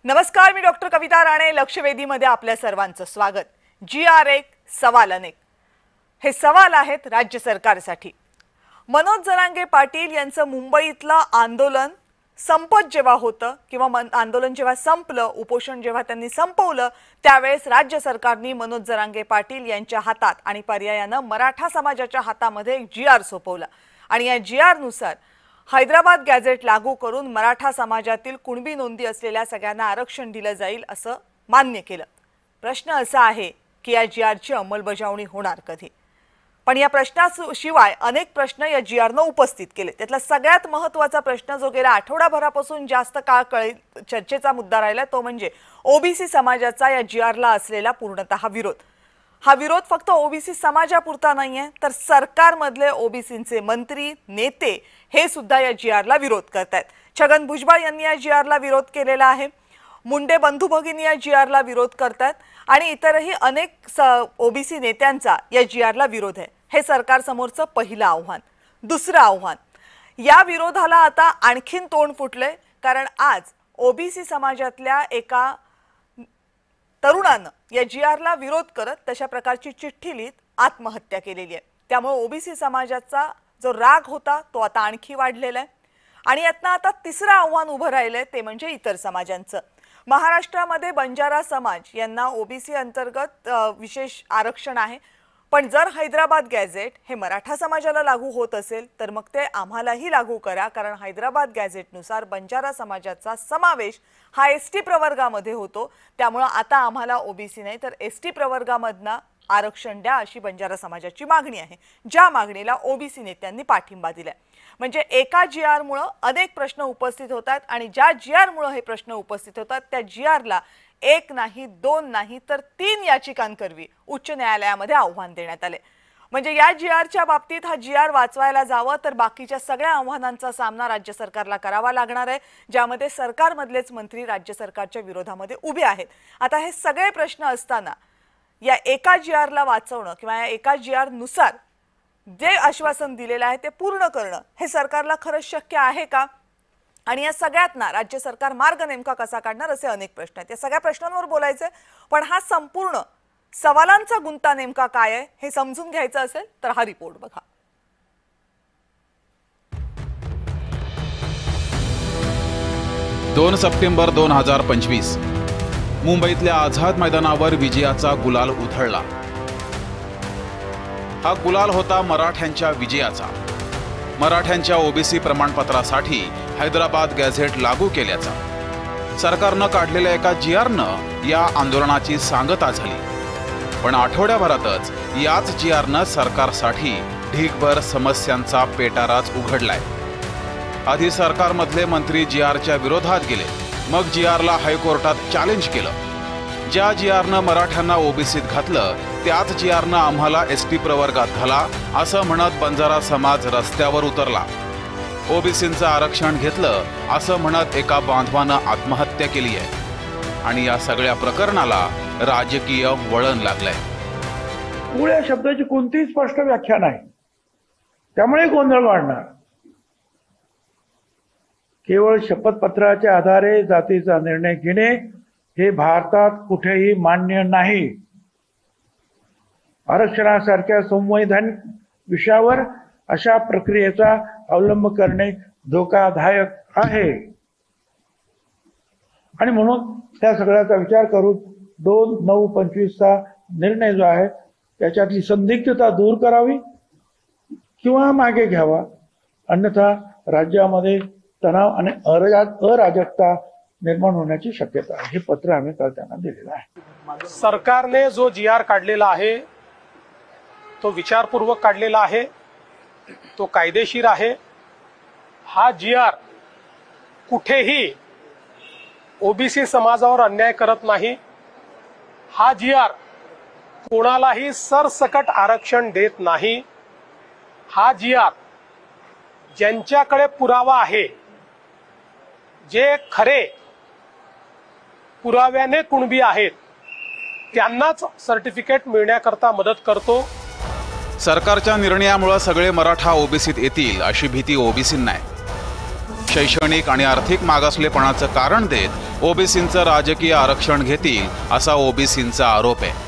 नमस्कार, मी डॉक्टर कविता राणे. लक्षवेधीमध्ये आपल्या सर्वांचं स्वागत. GR1 सवाल अनेक हे सवाल आहेत राज्य सरकारसाठी. मनोज जरांगे पाटील यांचं मुंबईतलं आंदोलन संपत जेव्हा होतं किंवा आंदोलन जेव्हा संपलं, उपोषण जेव्हा त्यांनी संपवलं, त्यावेळेस राज्य सरकारने मनोज जरांगे पाटील यांच्या हातात आणि पर्यायानं मराठा समाजाच्या हातामध्ये एक GR सोपवला आणि या GR नुसार हैदराबाद गॅझेट लागू करून मराठा समाजातील कुणबी नोंदी असलेल्या सगळ्यांना आरक्षण दिलं जाईल असं मान्य केलं. प्रश्न असा आहे की या GRची अंमलबजावणी होणार कधी? पण या प्रश्नाशिवाय अनेक प्रश्न या GRनं उपस्थित केले. त्यातला सगळ्यात महत्त्वाचा प्रश्न जो गेल्या आठवडाभरापासून जास्त काळ चर्चेचा मुद्दा राहिला तो म्हणजे ओबीसी समाजाचा या GRला असलेला पूर्णतः विरोध. हा विरोध फक्त ओबीसी समाजापुरता नाहीये, तर सरकारमधले ओबीसींचे मंत्री नेते हे सुद्धा या GRला विरोध करतात. छगन भुजबळ यांनी या GRला विरोध केलेला आहे. मुंडे बंधू भगिनी या GRला विरोध करतात आणि इतरही अनेक ओबीसी नेत्यांचा या GRला विरोध आहे. हे सरकारसमोरचं पहिलं आव्हान. दुसरं आव्हान, या विरोधाला आता आणखीन तोंड फुटले, कारण आज ओबीसी समाजातल्या एका तरुणानं या GRला विरोध करत तशा प्रकारची चिठ्ठी लिहित आत्महत्या केलेली आहे. त्यामुळे ओबीसी समाजाचा जो राग होता तो आता आणखी वाढलेला आहे आणि यातनं आता तिसरं आव्हान उभं राहिलंय ते म्हणजे इतर समाजांचं. महाराष्ट्रामध्ये बंजारा समाज यांना ओबीसी अंतर्गत विशेष आरक्षण आहे, पण जर हैदराबाद गॅझेट हे मराठा समाजाला लागू होत असेल तर मग ते आम्हालाही लागू करा, कारण हैदराबाद गॅझेटनुसार बंजारा समाजाचा समावेश हा एसटी प्रवर्गामध्ये होतो. त्यामुळे आता आम्हाला ओबीसी नाही तर एसटी प्रवर्गामधनं आरक्षण द्या अशी बंजारा समाजाची मागणी आहे, ज्या मागणीला ओबीसी नेत्यांनी पाठिंबा दिलाय. म्हणजे एका GR मुळे अनेक प्रश्न उपस्थित होतात आणि ज्या GR मुळे हे प्रश्न उपस्थित होतात त्या GRला एक नाही, दोन नाही तर 3 याचिकांकरवी उच्च न्यायालयामध्ये आव्हान देण्यात आले. म्हणजे या GRच्या बाबतीत हा GR वाचवायला जावं तर बाकीच्या सगळ्या आव्हानांचा सामना राज्य सरकारला करावा लागणार आहे, ज्यामध्ये सरकारमधलेच मंत्री राज्य सरकारच्या विरोधामध्ये उभे आहेत. आता हे सगळे प्रश्न असताना या एका GRला वाचवणं किंवा या एका GR नुसार जे आश्वासन दिलेलं आहे ते पूर्ण करणं हे सरकारला खरंच शक्य आहे का? आणि या सगळ्यातना राज्य सरकार मार्ग नेमका कसा काढणार असे अनेक प्रश्न आहेत. या सगळ्या प्रश्नांवर बोलायचे, पण हा संपूर्ण सवालांचा गुंता नेमका काय आहे हे समजून घ्यायचं असेल तर हा रिपोर्ट बघा. दोन सप्टेंबर 2025 मुंबईतल्या आझाद मैदानावर विजयाचा गुलाल उधळला. हा गुलाल होता मराठ्यांच्या विजयाचा, मराठ्यांच्या ओबीसी प्रमाणपत्रासाठी हैदराबाद गॅझेट लागू केल्याचा. सरकारनं काढलेल्या एका GRनं या आंदोलनाची सांगता झाली, पण आठवड्याभरातच याच GRनं सरकारसाठी ढीगभर समस्यांचा पेटाराच उघडलाय. आधी सरकारमधले मंत्री GRच्या विरोधात गेले, मग GRला हायकोर्टात चॅलेंज केलं. ज्या GRनं मराठ्यांना ओबीसीत घातलं त्याच GRनं आम्हाला एसटी प्रवर्गात घाला असं म्हणत बंजारा समाज रस्त्यावर उतरला. ओबीसींचं आरक्षण घेतलं असं म्हणत एका बांधवानं आत्महत्या केली आहे आणि या सगळ्या प्रकरणाला राजकीय वळण लागलंय. पुढे शब्दाची कोणतीही स्पष्ट व्याख्या नाही, त्यामुळे गोंधळ वाढणार. केवळ शपथपत्राच्या आधारे जातीचा निर्णय घेणे हे भारतात कुठेही मान्य नाही. आरक्षणासारख्या संवैधानिक विषयावर अशा प्रक्रियेचा अवलंब करणे धोकादायक आहे आणि म्हणून त्या सगळ्याचा विचार करून 2/9/25चा निर्णय जो आहे त्याच्यातली संदिग्धता दूर करावी किंवा मागे घ्यावा, अन्यथा राज्यामध्ये तणाव आणि अराजकता निर्माण होण्याची शक्यता आहे. हे पत्र आम्ही काल त्यांना दिलेलं आहे. सरकारने जो GR काढलेला आहे तो विचारपूर्वक काढलेला आहे, तो कायदेशीर आहे. हा GR कुठेही ओबीसी समाजावर अन्याय करत नाही. हा GR कोणालाही सरसकट आरक्षण देत नाही. हा GR ज्यांच्याकडे पुरावा आहे, जे खरे पुराव्याने कुणबी आहेत, त्यांनाच सर्टिफिकेट मिळण्याकरता मदत करतो. सरकारच्या निर्णयामुळे सगळे मराठा ओबीसीत येतील अशी भीती ओबीसींना आहे. शैक्षणिक आणि आर्थिक मागासलेपणाचं कारण देत ओबीसींचं राजकीय आरक्षण घेतील असा ओबीसींचा आरोप आहे.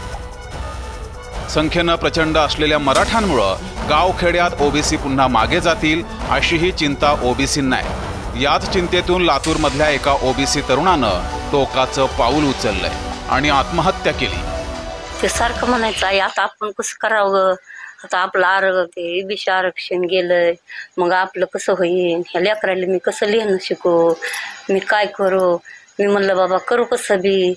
संख्येनं प्रचंड असलेल्या मराठ्यांमुळं गावखेड्यात ओबीसी पुन्हा मागे जातील अशीही चिंता ओबीसींना आहे. याच चिंतेतून लातूरमधल्या एका ओबीसी तरुणानं टोकाचं पाऊल उचललंय आणि आत्महत्या केली. ते सारखं म्हणायचं आहे आता आपण कसं करावं, आता आपलं ओबीसी आरक्षण गेलंय, मग आपलं कसं होईल, ह्या लेकराला मी कसं लिहिणं शिकू, मी काय करू. मी म्हणलं बाबा करू कसं बी,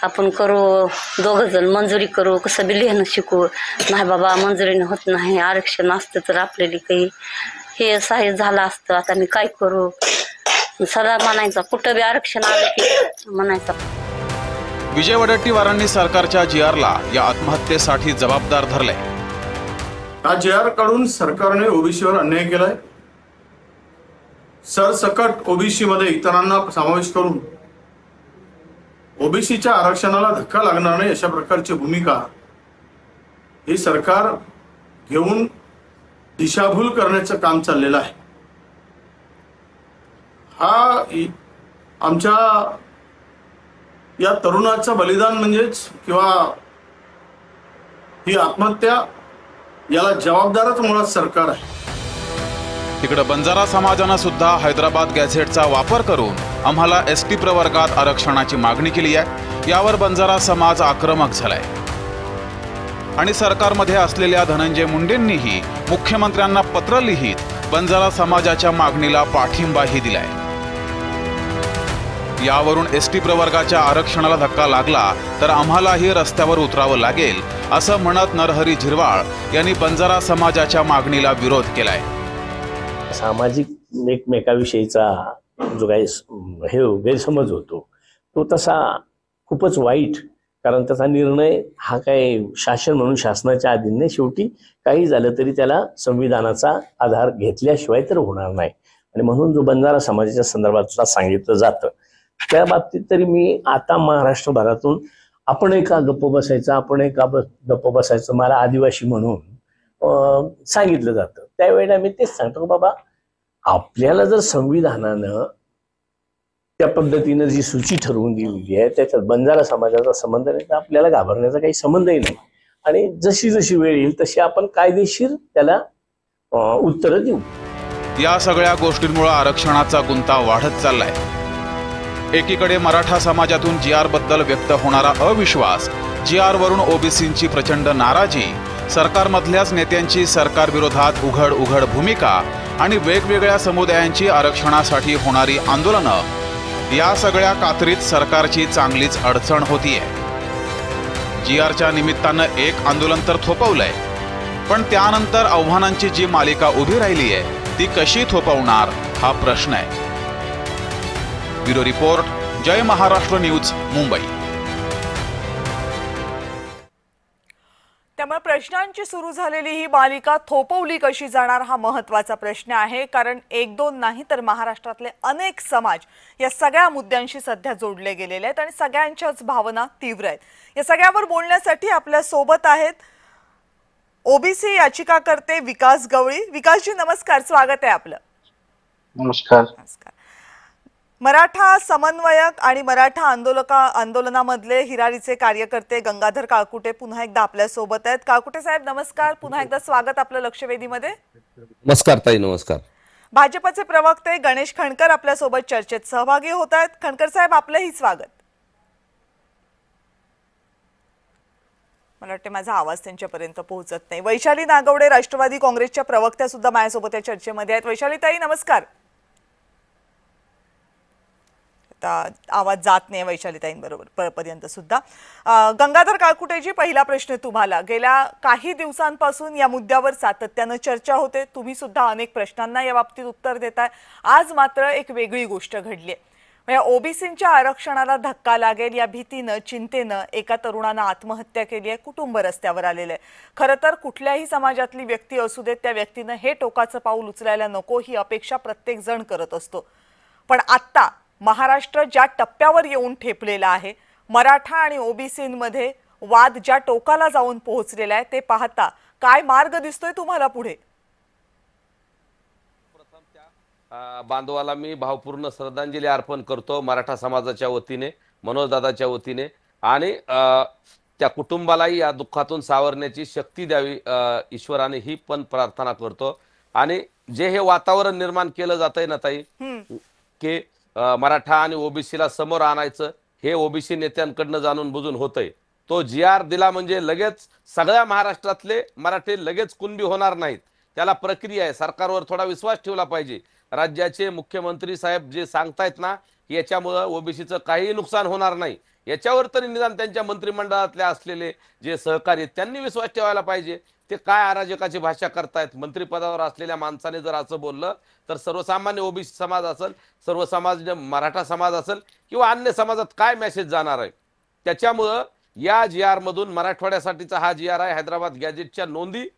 आपण करू दोघं जण मंजुरी करू, कसं बी लिहिणं शिकू. नाही बाबा मंजुरीने होत नाही, आरक्षण असतं तर आपल्याला काही हे सहाय्य झालं असतं, आता मी काय करू. सदा म्हणायचा कुठं बी आरक्षण आलं की म्हणायचा. विजय वडेट्टीवारांनी सरकारच्या जीआरला या आत्महत्येसाठी जबाबदार धरलंय. हा जीआर काढून सरकारने ओबीसीवर अन्याय केलाय. सरसकट ओबीसी मध्ये इतरांना समावेश करून ओबीसीच्या आरक्षणाला धक्का लागणार नाही अशा प्रकारची भूमिका हे सरकार घेऊन दिशाभूल करण्याचं काम चाललेलं आहे. हा आमच्या या तरुणाचं बलिदान म्हणजेच किंवा ही आत्महत्या याला जबाबदारच मुळात सरकार आहे. तिकडं बंजारा समाजानं सुद्धा हैदराबाद गॅझेटचा वापर करून आम्हाला एसटी प्रवर्गात आरक्षणाची मागणी केली आहे. यावर बंजारा समाज आक्रमक झालाय आणि सरकारमध्ये असलेल्या धनंजय मुंडेंनीही मुख्यमंत्र्यांना पत्र लिहित बंजारा समाजाच्या मागणीला पाठिंबाही दिलाय. यावरून एसटी प्रवर्गाच्या आरक्षणाला धक्का लागला तर आम्हालाही रस्त्यावर उतरावं लागेल असं म्हणत नरहरी झिरवाळ यांनी बंजारा समाजाच्या मागणीला विरोध केलाय. सामाजिक एकमेकाविषयीचा जो काही गैरसमज होतो तो तसा खूपच वाईट, कारण त्याचा निर्णय हा काही शासन म्हणून शासनाच्या अधीन नाही. शेवटी काही झालं तरी त्याला संविधानाचा आधार घेतल्याशिवाय तर होणार नाही. आणि म्हणून जो बंजारा समाजाच्या संदर्भात सांगितलं जातं त्या बाबतीत तरी मी आता महाराष्ट्रभरातून आपण का गप्प बसायचं मला आदिवासी म्हणून सांगितलं जातं. त्यावेळेला मी तेच सांगतो बाबा, आपल्याला जर संविधानानं त्या पद्धतीनं जी सूची ठरवून दिलेली आहे त्याच्यात बंजारा समाजाचा संबंध नाही तर आपल्याला घाबरण्याचा काही संबंधही नाही. आणि जशी जशी वेळ येईल तशी आपण कायदेशीर त्याला उत्तरं देऊ. या सगळ्या गोष्टींमुळे आरक्षणाचा गुंता वाढत चाललाय. एकीकडे मराठा समाजातून जीआर बद्दल व्यक्त होणारा अविश्वास, जीआर वरून ओबीसींची प्रचंड नाराजी, सरकारमधल्याच नेत्यांची सरकार विरोधात उघड भूमिका आणि वेगवेगळ्या समुदायांची आरक्षणासाठी होणारी आंदोलनं, या सगळ्या कात्रीत सरकारची चांगलीच अडचण होतीये. जीआरच्या निमित्तानं एक आंदोलन तर थोपवलंय, पण त्यानंतर आव्हानांची जी मालिका उभी राहिली आहे ती कशी थोपवणार हा प्रश्न आहे. ब्युरो रिपोर्ट, जय महाराष्ट्र न्यूज, मुंबई. त्यामुळे प्रश्नांची सुरू झालेली ही मालिका थोपवली कशी जाणार हा महत्त्वाचा प्रश्न आहे. कारण एक दोन नाही तर महाराष्ट्रातले अनेक समाज या सगळ्या मुद्द्यांशी सध्या जोडले गेलेले आहेत आणि सगळ्यांच्याच भावना तीव्र आहेत. या सगळ्यावर बोलण्यासाठी आपल्या सोबत आहेत ओबीसी याचिकाकर्ते विकास गवळी. विकासजी नमस्कार, स्वागत आहे आपलं. नमस्कार. मराठा समन्वयक आणि मराठा आंदोलनामधले हिरारीचे कार्यकर्ते गंगाधर काळकुटे पुन्हा एकदा आपल्या सोबत आहेत. काळकुटे साहेब नमस्कार, पुन्हा एकदा स्वागत आपलं लक्षवेधीमध्ये. नमस्कार ताई. नमस्कार. भाजपचे प्रवक्ते गणेश खणकर आपल्या सोबत चर्चेत सहभागी होत आहेत. खणकर साहेब आपलंही स्वागत. मला वाटतं माझा आवाज त्यांच्यापर्यंत पोहोचत नाही. वैशाली नागवडे राष्ट्रवादी काँग्रेसच्या प्रवक्त्या सुद्धा माझ्यासोबत या चर्चेमध्ये आहेत. वैशाली ताई नमस्कार. आवाज जात नाही वैशालीताईंबरोबर पर्यंत सुद्धा. गंगाधर काळकुटेजी, पहिला प्रश्न तुम्हाला. गेल्या काही दिवसांपासून या मुद्द्यावर सातत्यानं चर्चा होते, तुम्ही सुद्धा अनेक प्रश्नांना या बाबतीत उत्तर देताय. आज मात्र एक वेगळी गोष्ट घडली. ओबीसींच्या आरक्षणाला धक्का लागेल या भीतीनं, चिंतेनं एका तरुणानं आत्महत्या केली आहे. कुटुंब रस्त्यावर आलेलं आहे. खरं तर कुठल्याही समाजातली व्यक्ती असू देत, त्या व्यक्तीनं हे टोकाचं पाऊल उचलायला नको ही अपेक्षा प्रत्येक जण करत असतो. पण आता महाराष्ट्र ज्या टप्प्यावर येऊन ठेपलेला आहे, मराठा आणि ओबीसींमध्ये वाद ज्या टोकाला जाऊन पोहोचलेला आहे, ते पाहता काय मार्ग दिसतोय तुम्हाला पुढे? बांधवाला मी भावपूर्ण श्रद्धांजली अर्पण करतो मराठा समाजाच्या वतीने, मनोजदादाच्या वतीने, आणि त्या कुटुंबालाही या दुःखातून सावरण्याची शक्ती द्यावी ईश्वराने, ही पण प्रार्थना करतो. आणि जे हे वातावरण निर्माण केलं जातंय ना ताई, की मराठा आणि ओबीसीला समोर आणायचं, हे ओबीसी नेत्यांकडनं जाणून बुजून होतंय. तो GR दिला म्हणजे लगेच सगळ्या महाराष्ट्रातले मराठे लगेच कुणबी होणार नाहीत. त्याला प्रक्रिया आहे. सरकारवर थोडा विश्वास ठेवला पाहिजे. राज्याचे मुख्यमंत्री साहेब जे सांगतायत ना, याच्यामुळं ओबीसीचं काहीही नुकसान होणार नाही, याच्यावर तरी निदान त्यांच्या मंत्रिमंडळातले असलेले जे सहकारी त्यांनी विश्वास ठेवायला पाहिजे. ते काय अराजकाची भाषा करतायत. मंत्रिपदावर असलेल्या माणसाने जर असं बोललं तर सर्वसामान्य ओबीसी समाज असेल, सर्व समाज मराठा समाज असेल किंवा अन्य समाजात काय मेसेज जाणार आहे. त्याच्यामुळं या GR मधून मराठवाड्यासाठीचा हा GR आहे. हैदराबाद गॅजेटच्या नोंदी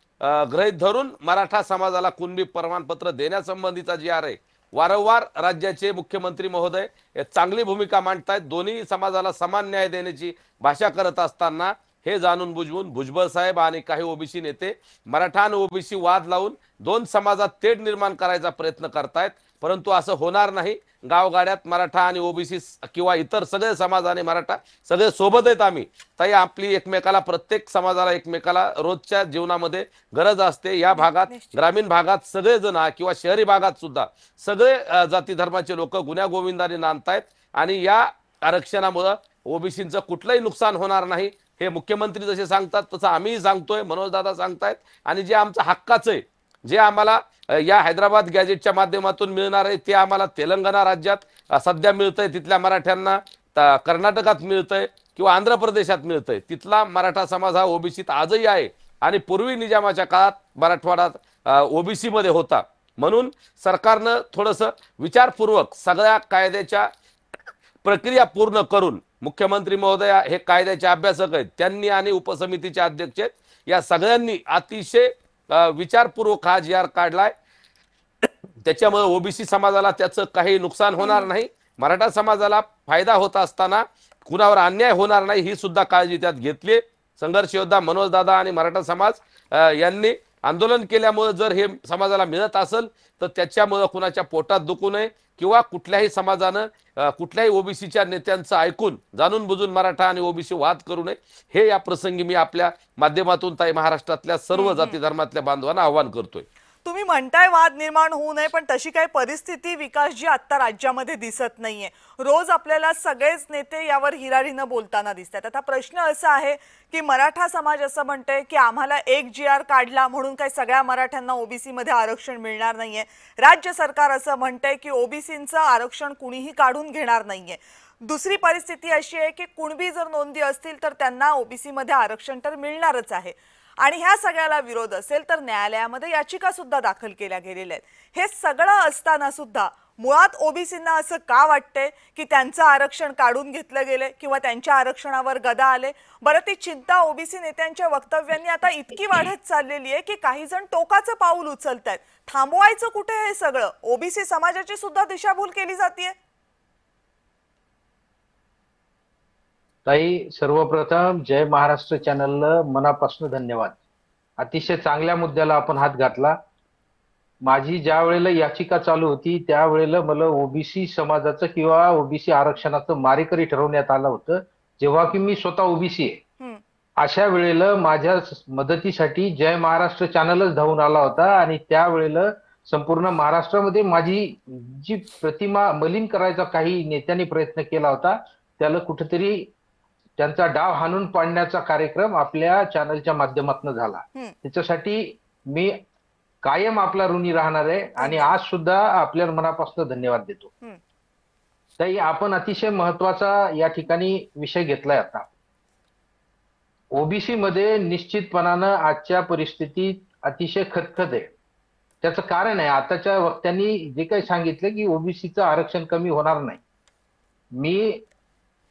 गृहीत धरून मराठा समाजाला कुणबी प्रमाणपत्र देण्यासंबंधीचा GR आहे. वारंवार राज्याचे मुख्यमंत्री महोदय चांगली भूमिका मांडतायत. दोन्ही समाजाला समान न्याय देण्याची भाषा करत असताना हे जाणून बुजवून भुजबळ साहेब आणि काही ओबीसी नेते मराठा आणि ओबीसी वाद लावून दोन समाजात तेढ निर्माण करायचा प्रयत्न करतायत. परंतु असं होणार नाही. गावगाड्यात मराठा आणि ओबीसी किंवा इतर सगळे समाज आणि मराठा सगळे सोबत आहेत आम्ही. ताई, आपली एकमेकाला, प्रत्येक समाजाला एकमेकाला रोजच्या जीवनामध्ये गरज असते. या भागात, ग्रामीण भागात सगळेजण किंवा शहरी भागात सुद्धा सगळे जाती धर्माचे लोक गुन्ह्या गोविंदाने नांदतायत आणि या आरक्षणामुळे ओबीसीचं कुठलंही नुकसान होणार नाही. हे मुख्यमंत्री जसे सांगतात तसं आम्हीही सांगतोय, मनोजदादा सांगतायत. आणि जे आमचं हक्काचं आहे, जे आम्हाला या हैदराबाद गॅजेटच्या माध्यमातून मिळणार आहे, ते आम्हाला तेलंगणा राज्यात सध्या मिळतंय, तिथल्या मराठ्यांना कर्नाटकात मिळतंय किंवा आंध्र प्रदेशात मिळतंय. तिथला मराठा समाज हा ओबीसीत आजही आहे आणि पूर्वी निजामाच्या काळात मराठवाडा ओबीसी मध्ये होता. म्हणून सरकारनं थोडंसं विचारपूर्वक सगळ्या कायद्याच्या प्रक्रिया पूर्ण करून, मुख्यमंत्री महोदय हे कायद्याचे अभ्यासक आहेत, त्यांनी आणि उपसमितीचे अध्यक्ष आहेत, या सगळ्यांनी अतिशय विचारपूर्वक हा GR काढलाय. त्याच्यामुळे ओबीसी समाजाला त्याचं काही नुकसान होणार नाही, मराठा समाजाला फायदा होत असताना कुणावर अन्याय होणार नाही, ही सुद्धा काळजी त्यात घेतली. संघर्ष योद्धा मनोजदादा आणि मराठा समाज यांनी आंदोलन केल्यामुळे जर हे समाजाला मिळत असेल तर त्याच्यामुळे कुणाच्या पोटात दुखू नये किंवा कुठल्याही समाजानं कुठल्याही ओबीसीच्या नेत्यांचं ऐकून जाणून बुजून मराठा आणि ओबीसी वाद करू नये, हे या प्रसंगी मी आपल्या माध्यमातून ताई महाराष्ट्रातल्या सर्व जाती धर्मातल्या बांधवांना आवाहन करतोय. तुम्ही म्हणताय वाद निर्माण होऊ नये, पण तशी काही परिस्थिती, विकास जी आता राज्यामध्ये दिसत नाहीये. रोज आपल्याला सगळेच नेते यावर हिरारीनं बोलताना दिसतात. आता प्रश्न असा आहे की मराठा समाज असं म्हणतोय की आम्हाला एक GR काढला म्हणून काही सगळ्या मराठ्यांना ओबीसी मध्ये आरक्षण मिळणार नाहीये. राज्य सरकार असं म्हणतंय की ओबीसींचं आरक्षण कुणीही काढून घेणार नाहीये. दुसरी परिस्थिती अशी आहे की कुणबी जर नोंदी असतील तर त्यांना ओबीसी मध्ये आरक्षण तर मिळणारच आहे. आणि ह्या सगळ्याला विरोध असेल तर न्यायालयामध्ये याचिका सुद्धा दाखल केल्या गेलेल्या आहेत. हे सगळं असताना सुद्धा मुळात ओबीसींना असं का वाटतंय की त्यांचं आरक्षण काढून घेतलं गेले किंवा त्यांच्या आरक्षणावर गदा आले? बरं, ती चिंता ओबीसी नेत्यांच्या वक्तव्यांनी आता इतकी वाढत चाललेली आहे की काही जण टोकाचं पाऊल उचलतायत. थांबवायचं कुठे हे सगळं? ओबीसी समाजाची सुद्धा दिशाभूल केली जाते. ताई, सर्वप्रथम जय महाराष्ट्र चॅनलला मनापासून धन्यवाद. अतिशय चांगल्या मुद्द्याला आपण हात घातला. माझी ज्या वेळेला याचिका चालू होती त्यावेळेला मला ओबीसी समाजाचं किंवा ओबीसी आरक्षणाचं मारेकरी ठरवण्यात आलं होतं, जेव्हा की मी स्वतः ओबीसी आहे. अशा वेळेला माझ्या मदतीसाठी जय महाराष्ट्र चॅनलच धावून आला होता आणि त्यावेळेला संपूर्ण महाराष्ट्रामध्ये माझी जी प्रतिमा मलिन करायचा काही नेत्यांनी प्रयत्न केला होता, त्याला कुठेतरी त्यांचा डाव हाणून पाडण्याचा कार्यक्रम आपल्या चॅनलच्या माध्यमातून झाला. त्याच्यासाठी मी कायम आपला ऋणी राहणार आहे आणि आज सुद्धा आपल्या मनापासून धन्यवाद देतो. ताई, आपण अतिशय महत्वाचा या ठिकाणी विषय घेतलाय. आता ओबीसी मध्ये निश्चितपणानं आजच्या परिस्थितीत अतिशय खतखत आहे. त्याचं कारण आहे, आताच्या वक्त्यांनी जे काही सांगितलं की ओबीसीचं आरक्षण कमी होणार नाही. मी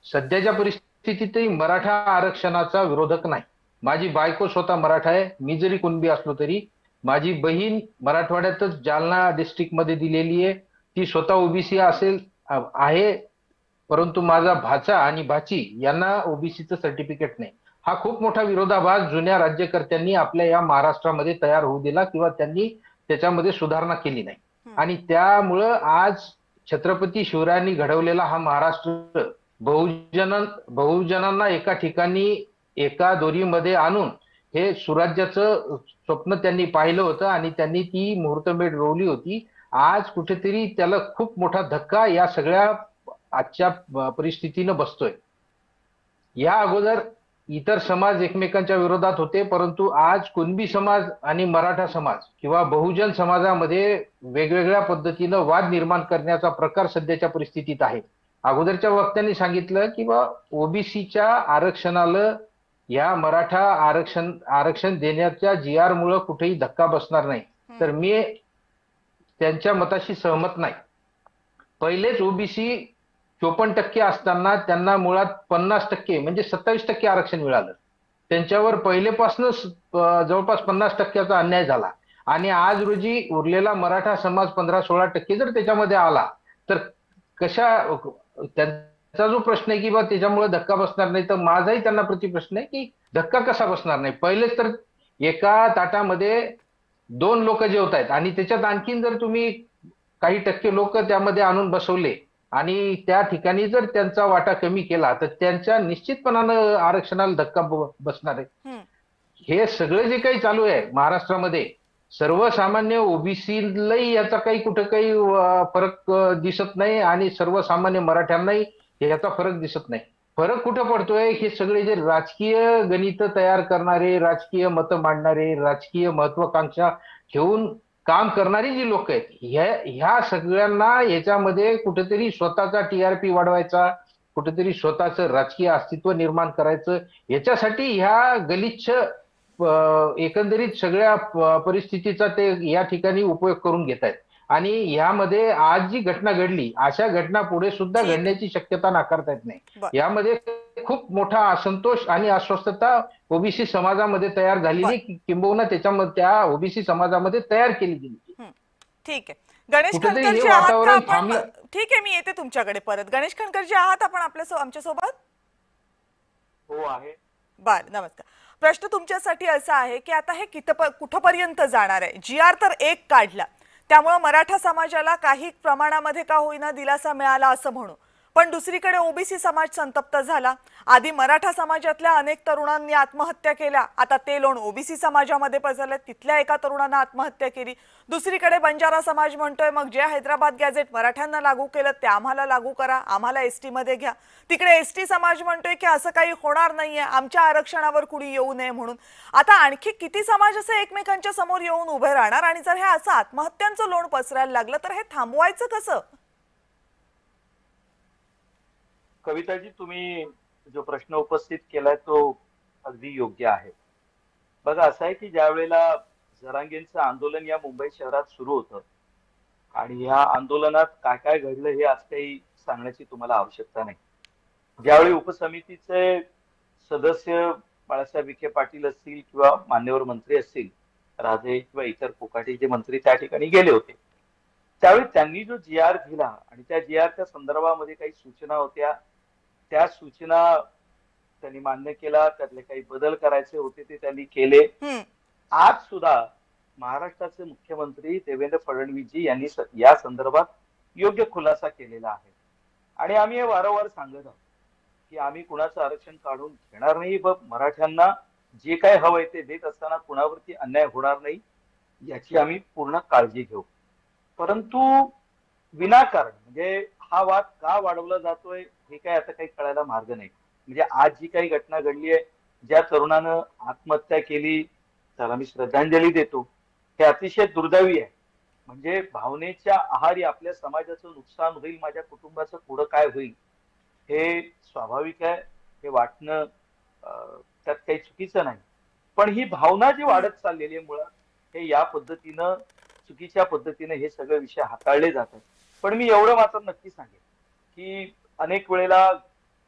सध्याच्या परिस्थितीतही मराठा आरक्षणाचा विरोधक नाही. माझी बायको स्वतः मराठा आहे. मी जरी कुणबी असलो तरी माझी बहीण मराठवाड्यातच जालना डिस्ट्रिक्ट मध्ये दिलेली आहे, ती स्वतः ओबीसी आहे. परंतु माझा भाचा आणि भाची यांना ओबीसीचं सर्टिफिकेट नाही. हा खूप मोठा विरोधाभास जुन्या राज्यकर्त्यांनी आपल्या या महाराष्ट्रामध्ये तयार होऊ दिला किंवा त्यांनी त्याच्यामध्ये सुधारणा केली नाही. आणि त्यामुळं आज छत्रपती शिवरायांनी घडवलेला हा महाराष्ट्र बहुजनांना एका ठिकाणी एका दोरीमध्ये आणून हे सुराज्याचं स्वप्न त्यांनी पाहिलं होतं आणि त्यांनी ती मुहूर्तमेढ रोवली होती. आज कुठेतरी त्याला खूप मोठा धक्का या सगळ्या आजच्या परिस्थितीनं बसतोय. या अगोदर इतर समाज एकमेकांच्या विरोधात होते, परंतु आज कुणबी समाज आणि मराठा समाज किंवा बहुजन समाजामध्ये वेगवेगळ्या पद्धतीनं वाद निर्माण करण्याचा प्रकार सध्याच्या परिस्थितीत आहे. अगोदरच्या वक्त्यांनी सांगितलं की ओबीसीच्या आरक्षणाला या मराठा आरक्षण देण्याच्या GR मुळे कुठेही धक्का बसणार नाही, तर मी त्यांच्या मताशी सहमत नाही. पहिलेच ओबीसी 54% असताना त्यांना मुळात 50% म्हणजे 27% आरक्षण मिळालं. त्यांच्यावर पहिलेपासूनच जवळपास 50%चा अन्याय झाला आणि आज रोजी उरलेला मराठा समाज 15-16% जर त्याच्यामध्ये आला तर त्यांचा जो प्रश्न आहे की त्याच्यामुळे धक्का बसणार नाही, तर माझाही त्यांना प्रतिप्रश्न आहे की धक्का कसा बसणार नाही. पहिलेच तर एका ताटामध्ये 2 लोक जेवतायत आणि त्याच्यात आणखीन जर तुम्ही काही टक्के लोक त्यामध्ये आणून बसवले आणि त्या ठिकाणी जर त्यांचा वाटा कमी केला तर त्यांच्या निश्चितपणानं आरक्षणाला धक्का बसणार आहे. हे सगळं जे काही चालू आहे महाराष्ट्रामध्ये सर्वसामान्य ओबीसीलाही याचा काही कुठं काही फरक दिसत नाही आणि सर्वसामान्य मराठ्यांनाही याचा फरक दिसत नाही. फरक कुठं पडतोय, हे सगळे जे राजकीय गणित तयार करणारे, राजकीय मतं मांडणारे, राजकीय महत्वाकांक्षा ठेवून काम करणारी जी लोक आहेत ह्या सगळ्यांना याच्यामध्ये कुठेतरी स्वतःचा TRP वाढवायचा, कुठेतरी स्वतःचं राजकीय अस्तित्व निर्माण करायचं, याच्यासाठी ह्या गलिच्छ एकंदरीत सगळ्या परिस्थितीचा ते या ठिकाणी उपयोग करून घेत आहेत. आणि यामध्ये आज जी घटना घडली अशा घटना पुढे सुद्धा घडण्याची शक्यता नाकारता येत नाही. यामध्ये खूप मोठा असंतोष आणि अस्वस्थता ओबीसी समाजामध्ये तयार झालेली, किंबहुना त्याच्यामध्ये त्या ओबीसी समाजामध्ये तयार केली गेली. ठीक आहे, गणेश खणकरजी आहात का आपण? ठीक आहे, मी येते तुमच्याकडे परत. गणेश खणकरजी आहात आपण आमच्या सोबत? हो आहे. बर, नमस्कार. प्रश्न तुमच्यासाठी असा आहे की आता हे कुठपर्यंत जाणार आहे? GR तर 1 काढला, त्यामुळे मराठा समाजाला काही प्रमाणामध्ये का होईना दिलासा मिळाला असं म्हणू, पण दुसरीकडे ओबीसी समाज संतप्त झाला. आधी मराठा समाजातल्या अनेक तरुणांनी आत्महत्या केल्या, आता ते लोण ओबीसी समाजामध्ये पसरले, तिथल्या एका तरुणानं आत्महत्या केली. दुसरीकडे बंजारा समाज म्हणतोय मग जे हैदराबाद गॅझेट मराठ्यांना लागू केलं ते आम्हाला लागू करा, आम्हाला ST मध्ये घ्या. तिकडे ST समाज म्हणतोय की असं काही होणार नाहीये, आमच्या आरक्षणावर कुणी येऊ नये म्हणून. आता आणखी किती समाज असे एकमेकांच्या समोर येऊन उभे राहणार? आणि जर हे असं आत्महत्यांचं लोण पसरायला लागलं तर हे थांबवायचं कसं? कविताजी, तुम्ही जो प्रश्न उपस्थित केलाय तो अगदी योग्य आहे. बघा, असं आहे की ज्या वेळेला जरांगेंचं आंदोलन या मुंबई शहरात सुरू होतं आणि या आंदोलनात काय काय घडलं हे आज काही सांगण्याची तुम्हाला आवश्यकता नाही. ज्यावेळी उपसमितीचे सदस्य बाळासाहेब विखे पाटील असतील किंवा मान्यवर मंत्री असतील, राजे किंवा इतर कोकाटीचे मंत्री त्या ठिकाणी गेले होते, त्यावेळी त्यांनी जो GR दिला आणि त्या GRच्या संदर्भामध्ये काही सूचना होत्या, त्या सूचना त्यांनी मान्य केला, त्यातले काही बदल करायचे होते ते त्यांनी केले. आज सुद्धा महाराष्ट्राचे मुख्यमंत्री देवेंद्र फडणवीसजी यांनी या संदर्भात योग्य खुलासा केलेला आहे आणि आम्ही हे वारंवार सांगत आहोत की आम्ही कुणाचं आरक्षण काढून घेणार नाही, मराठ्यांना जे काय हवंय ते देत असताना कुणावरती अन्याय होणार नाही याची आम्ही पूर्ण काळजी घेऊ. परंतु विनाकारण म्हणजे हा वाद का वाढवला जातोय हे काय आता काही कळायला मार्ग नाही. म्हणजे आज जी काही घटना घडली आहे, ज्या तरुणानं आत्महत्या केली त्याला मी श्रद्धांजली देतो, हे अतिशय दुर्दैवी आहे. म्हणजे भावनेच्या आहारी आपल्या समाजाचं नुकसान होईल, माझ्या कुटुंबाचं पुढं काय होईल हे स्वाभाविक आहे, हे वाटणं त्यात काही चुकीचं नाही. पण ही भावना जी वाढत चाललेली आहे मुळात, हे या पद्धतीनं चुकीच्या पद्धतीने हे सगळे विषय हाताळले जातात. पण मी एवढं मात्र नक्की सांगेन की अनेक वेळेला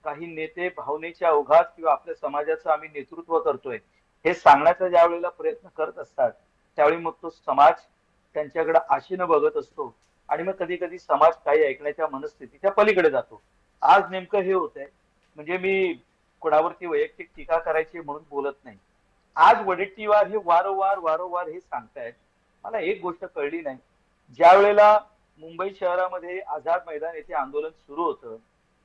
काही नेते भावनेच्या ओघात किंवा आपल्या समाजाचं आम्ही नेतृत्व करतोय हे सांगण्याचा ज्या वेळेला प्रयत्न करत असतात, त्यावेळी मग तो समाज त्यांच्याकडे आशेनं बघत असतो आणि मग कधी कधी समाज काही ऐकण्याच्या मनस्थितीच्या पलीकडे जातो. आज नेमकं हे होतंय. म्हणजे मी कोणावरती वैयक्तिक टीका करायची म्हणून बोलत नाही. आज वडेट्टीवार हे वारंवार हे सांगतायत. मला एक गोष्ट कळली नाही ज्या वेळेला मुंबई शहरामध्ये आझाद मैदान येथे आंदोलन सुरू होतं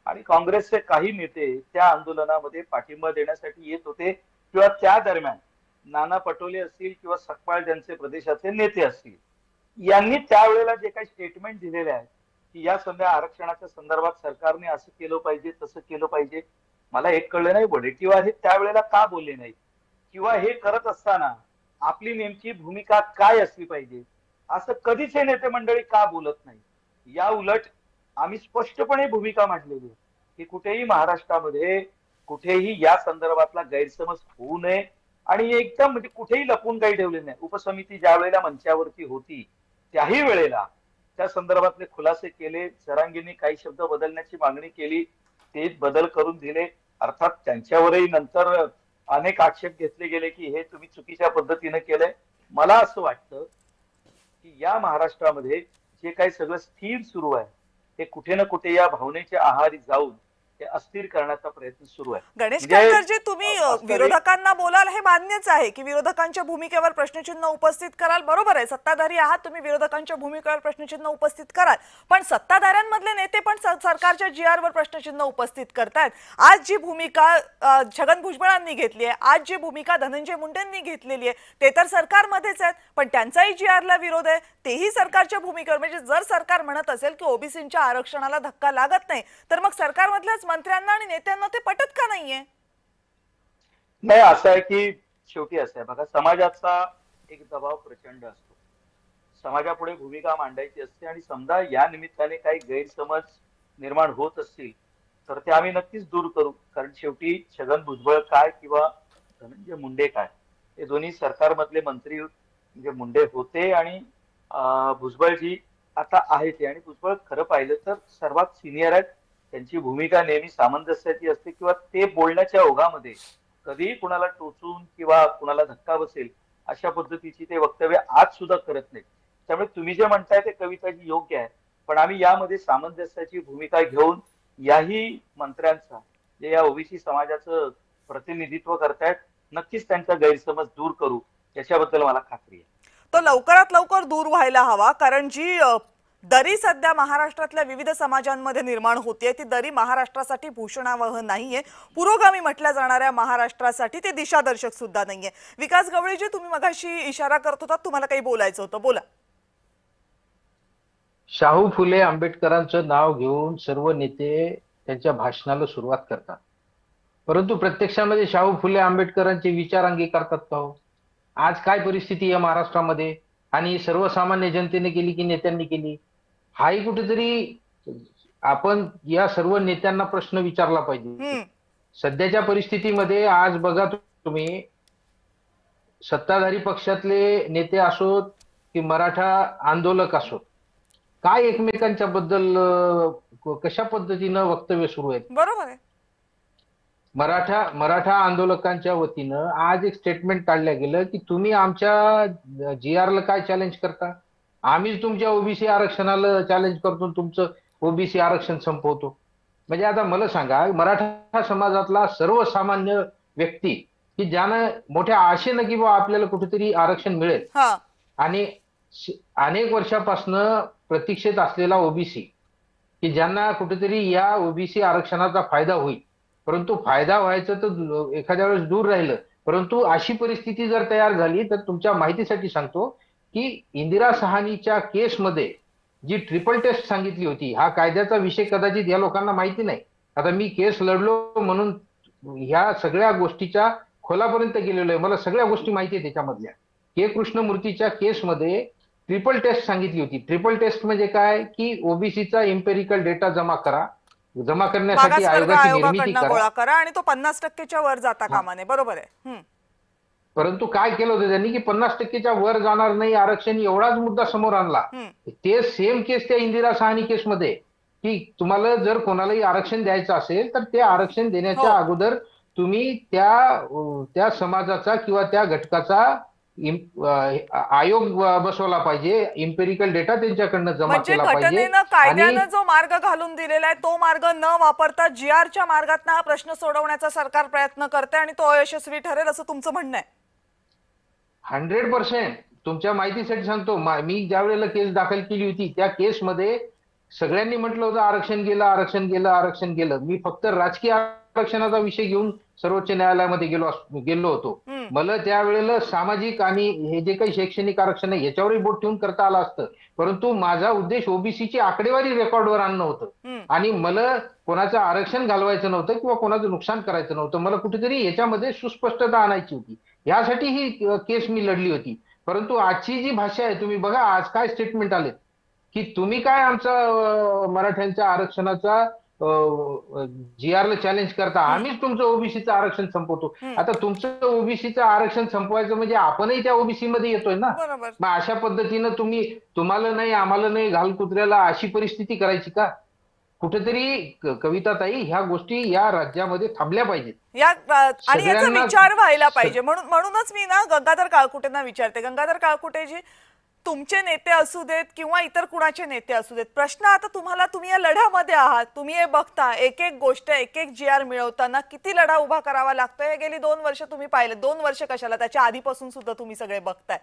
आणि काँग्रेसचे काही नेते त्या आंदोलनामध्ये पाठिंबा देण्यासाठी येत होते, किंवा त्या दरम्यान नाना पटोले असतील किंवा सकपाळ ज्यांचे प्रदेशाचे नेते असतील, यांनी त्यावेळेला जे काही स्टेटमेंट दिलेले आहेत की या सध्या आरक्षणाच्या संदर्भात सरकारने असं केलं पाहिजे, तसं केलं पाहिजे, मला एक कळलं नाही वडेट्टीवार हे त्यावेळेला का बोलले नाही, किंवा हे करत असताना आपली नेमकी भूमिका काय असली पाहिजे असं कधीच हे नेते मंडळी का बोलत नाही. या उलट आम्ही स्पष्टपणे भूमिका मांडलेली आहे की कुठेही महाराष्ट्रामध्ये कुठेही या संदर्भातला गैरसमज होऊ नये आणि एकदम म्हणजे कुठेही लपून काही ठेवले नाही. उपसमिती ज्या वेळेला मंचावरती होती त्याही वेळेला त्या संदर्भातले खुलासे केले, जरांगेंनी काही शब्द बदलण्याची मागणी केली, ते बदल करून दिले. अर्थात त्यांच्यावरही नंतर अनेक आक्षेप घेतले गेले की हे तुम्ही चुकीच्या पद्धतीने केलंय. मला असं वाटतं की या महाराष्ट्रामध्ये जे काही सगळं स्थिर सुरू आहे ते कुठे ना कुठे या भावनेच्या आहारी जाऊन ते अस्थिर करण्याचा प्रयत्न सुरू आहे. गणेश काटकरजी, तुम्ही विरोधकांना बोलाल हे मान्यच आहे की विरोधकांच्या भूमिकेवर प्रश्नचिन्ह उपस्थित कराल, बरोबर आहे, सत्ताधारी आहात तुम्ही, विरोधकांच्या भूमिकेवर प्रश्नचिन्ह उपस्थित कराल, पण सत्ताधाऱ्यांमधले नेते पण सरकारच्या GR वर प्रश्नचिन्ह उपस्थित करतायत. आज जी भूमिका छगन भुजबळांनी घेतली आहे, आज जी भूमिका धनंजय मुंडेंनी घेतलेली आहे, ते तर सरकारमध्येच आहेत, पण त्यांचाही GR ला विरोध आहे, तेही सरकारच्या भूमिकेवर. म्हणजे जर सरकार म्हणत असेल की ओबीसींच्या आरक्षणाला धक्का लागत नाही, तर मग सरकारमधल्याच मंत्र्यांना आणि नेत्यांना ते पटत का नाहीये? नाही, असं आहे की शेवटी असं आहे बघा, समाजाचा एक दबाव प्रचंड असतो, समाजापुढे भूमिका मांडायची असते आणि समजा या निमित्ताने काही गैरसमज निर्माण होत असतील तर ते आम्ही नक्कीच दूर करू. कारण शेवटी छगन भुजबळ काय किंवा धनंजय मुंडे काय हे दोन्ही सरकारमधले मंत्री म्हणजे मुंडे होते आणि भुजबळजी आता आहेत. आणि भुजबळ खरं पाहिलं तर सर्वात सिनियर आहेत, त्यांची भूमिका नेहमी सामंजस्याची असते किंवा ते बोलण्याच्या ओघामध्ये कधीही कुणाला टोचून किंवा कुणाला धक्का बसेल अशा पद्धतीची ते वक्तव्य आज सुद्धा करत नाही. त्यामुळे तुम्ही जे म्हणताय ते कविताजी योग्य आहे, पण आम्ही यामध्ये सामंजस्याची भूमिका घेऊन याही मंत्र्यांचा जे या ओबीसी समाजाचं प्रतिनिधित्व करतायत नक्कीच त्यांचा गैरसमज दूर करू, याच्याबद्दल मला खात्री आहे. तो लवकरात लवकर दूर व्हायला हवा, कारण जी दरी सध्या महाराष्ट्रातल्या विविध समाजांमध्ये निर्माण होते ती दरी महाराष्ट्रासाठी भूषणावह नाहीये, पुरोगामी म्हटल्या जाणाऱ्या महाराष्ट्रासाठी ते दिशादर्शक सुद्धा नाहीये. विकास गवळीजी, तुम्ही मगाशी इशारा करत होता, तुम्हाला काही बोलायचं होतं, बोला. शाहू फुले आंबेडकरांचं नाव घेऊन सर्व नेते त्यांच्या भाषणाला सुरुवात करतात, परंतु प्रत्यक्षामध्ये शाहू फुले आंबेडकरांचे विचार अंगीकारतात का हो? आज काय परिस्थिती आहे महाराष्ट्रामध्ये, आणि सर्वसामान्य जनतेने केली की नेत्यांनी केली? हाही कुठेतरी आपण या सर्व नेत्यांना प्रश्न विचारला पाहिजे. सध्याच्या परिस्थितीमध्ये आज बघा तुम्ही, सत्ताधारी पक्षातले नेते असोत की मराठा आंदोलक असोत, काय एकमेकांच्या बद्दल कशा पद्धतीनं वक्तव्य सुरू आहेत? बरोबर आहे. मराठा आंदोलकांच्या वतीनं आज एक स्टेटमेंट काढलं गेलं की तुम्ही आमच्या GR ला काय चॅलेंज करता, आम्हीच तुमच्या ओबीसी आरक्षणाला चॅलेंज करतो, तुमचं ओबीसी आरक्षण संपवतो. म्हणजे आता मला सांगा, मराठा समाजातला सर्वसामान्य व्यक्ती की ज्यानं मोठ्या आशेनं की बा आपल्याला कुठेतरी आरक्षण मिळेल आणि अनेक वर्षापासून प्रतीक्षेत असलेला ओबीसी की ज्यांना कुठेतरी या ओबीसी आरक्षणाचा फायदा होईल, परंतु फायदा व्हायचं तर एखाद्या वेळेस दूर राहिलं, परंतु अशी परिस्थिती जर तयार झाली तर तुमच्या माहितीसाठी सांगतो की इंदिरा सहानीच्या केसमध्ये जी ट्रिपल टेस्ट सांगितली होती, हा कायद्याचा विषय कदाचित या लोकांना माहिती नाही. आता मी केस लढलो म्हणून ह्या सगळ्या गोष्टीच्या खोलापर्यंत गेलेलो आहे, मला सगळ्या गोष्टी माहिती आहे त्याच्यामधल्या. के कृष्णमूर्तीच्या केसमध्ये ट्रिपल टेस्ट सांगितली होती. ट्रिपल टेस्ट म्हणजे काय की ओबीसीचा एम्पेरिकल डेटा जमा करण्यासाठी आयोगाची निर्मिती करा आणि तो 50% वर जाता कामा नये. बरोबर आहे. परंतु काय केलं होतं त्यांनी की 50% वर जाणार नाही आरक्षण, एवढाच मुद्दा समोर आणला. ते सेम केस त्या इंदिरा सहानी केसमध्ये की तुम्हाला जर कोणालाही आरक्षण द्यायचं असेल तर ते आरक्षण देण्याच्या अगोदर तुम्ही त्या समाजाचा किंवा त्या घटकाचा आयोग बसवला पाहिजे, इम्पेरिकल डेटा त्यांच्याकडनं जमा केला पाहिजे. घटनेनं कायद्यानं जो मार्ग घालून दिलेला आहे तो मार्ग न वापरता GRच्या मार्गातनं हा प्रश्न सोडवण्याचा सरकार प्रयत्न करते आणि तो अयशस्वी ठरेल असं तुमचं म्हणणं आहे? 100%. तुमच्या माहितीसाठी सांगतो, मी ज्या वेळेला केस दाखल केली होती त्या केसमध्ये सगळ्यांनी म्हटलं होतं आरक्षण गेलं, आरक्षण गेलं, आरक्षण गेलं. मी फक्त राजकीय आरक्षणाचा विषय घेऊन सर्वोच्च न्यायालयामध्ये गेलो होतो. मला त्यावेळेला सामाजिक आणि हे जे काही शैक्षणिक आरक्षण आहे याच्यावरही बोट ठेवून करता आलं असतं, परंतु माझा उद्देश ओबीसीची आकडेवारी रेकॉर्डवर आणणं होतं आणि मला कोणाचं आरक्षण घालवायचं नव्हतं किंवा कोणाचं नुकसान करायचं नव्हतं. मला कुठेतरी याच्यामध्ये सुस्पष्टता आणायची होती. यासाठी ही केस मी लढली होती. परंतु आजची जी भाषा आहे, तुम्ही बघा आज काय स्टेटमेंट आले की तुम्ही काय आमचा मराठ्यांच्या आरक्षणाचा GR ला चॅलेंज करता, आम्हीच तुमचं ओबीसीचं आरक्षण संपवतो. आता तुमचं ओबीसीचं आरक्षण संपवायचं म्हणजे आपणही त्या ओबीसी मध्ये येतोय ना. मग अशा पद्धतीनं तुम्हाला नाही आम्हाला नाही घाल कुत्र्याला अशी परिस्थिती करायची का? कुठेतरी कविताताई ह्या गोष्टी या राज्यामध्ये थांबल्या पाहिजेत आणि याचा विचार व्हायला पाहिजे. म्हणूनच मी ना गंगाधर काळकुटेंना विचारते. गंगाधर काळकुटेजी, तुमचे नेते असू देत किंवा इतर कुणाचे नेते असू देत, प्रश्न आता तुम्ही या लढ्यामध्ये आहात, तुम्ही हे बघता, एक एक गोष्ट एक एक GR मिळवताना किती लढा उभा करावा लागतोय हे गेली 2 वर्ष तुम्ही पाहिले. 2 वर्ष कशाला, त्याच्या आधीपासून सुद्धा तुम्ही सगळे बघताय.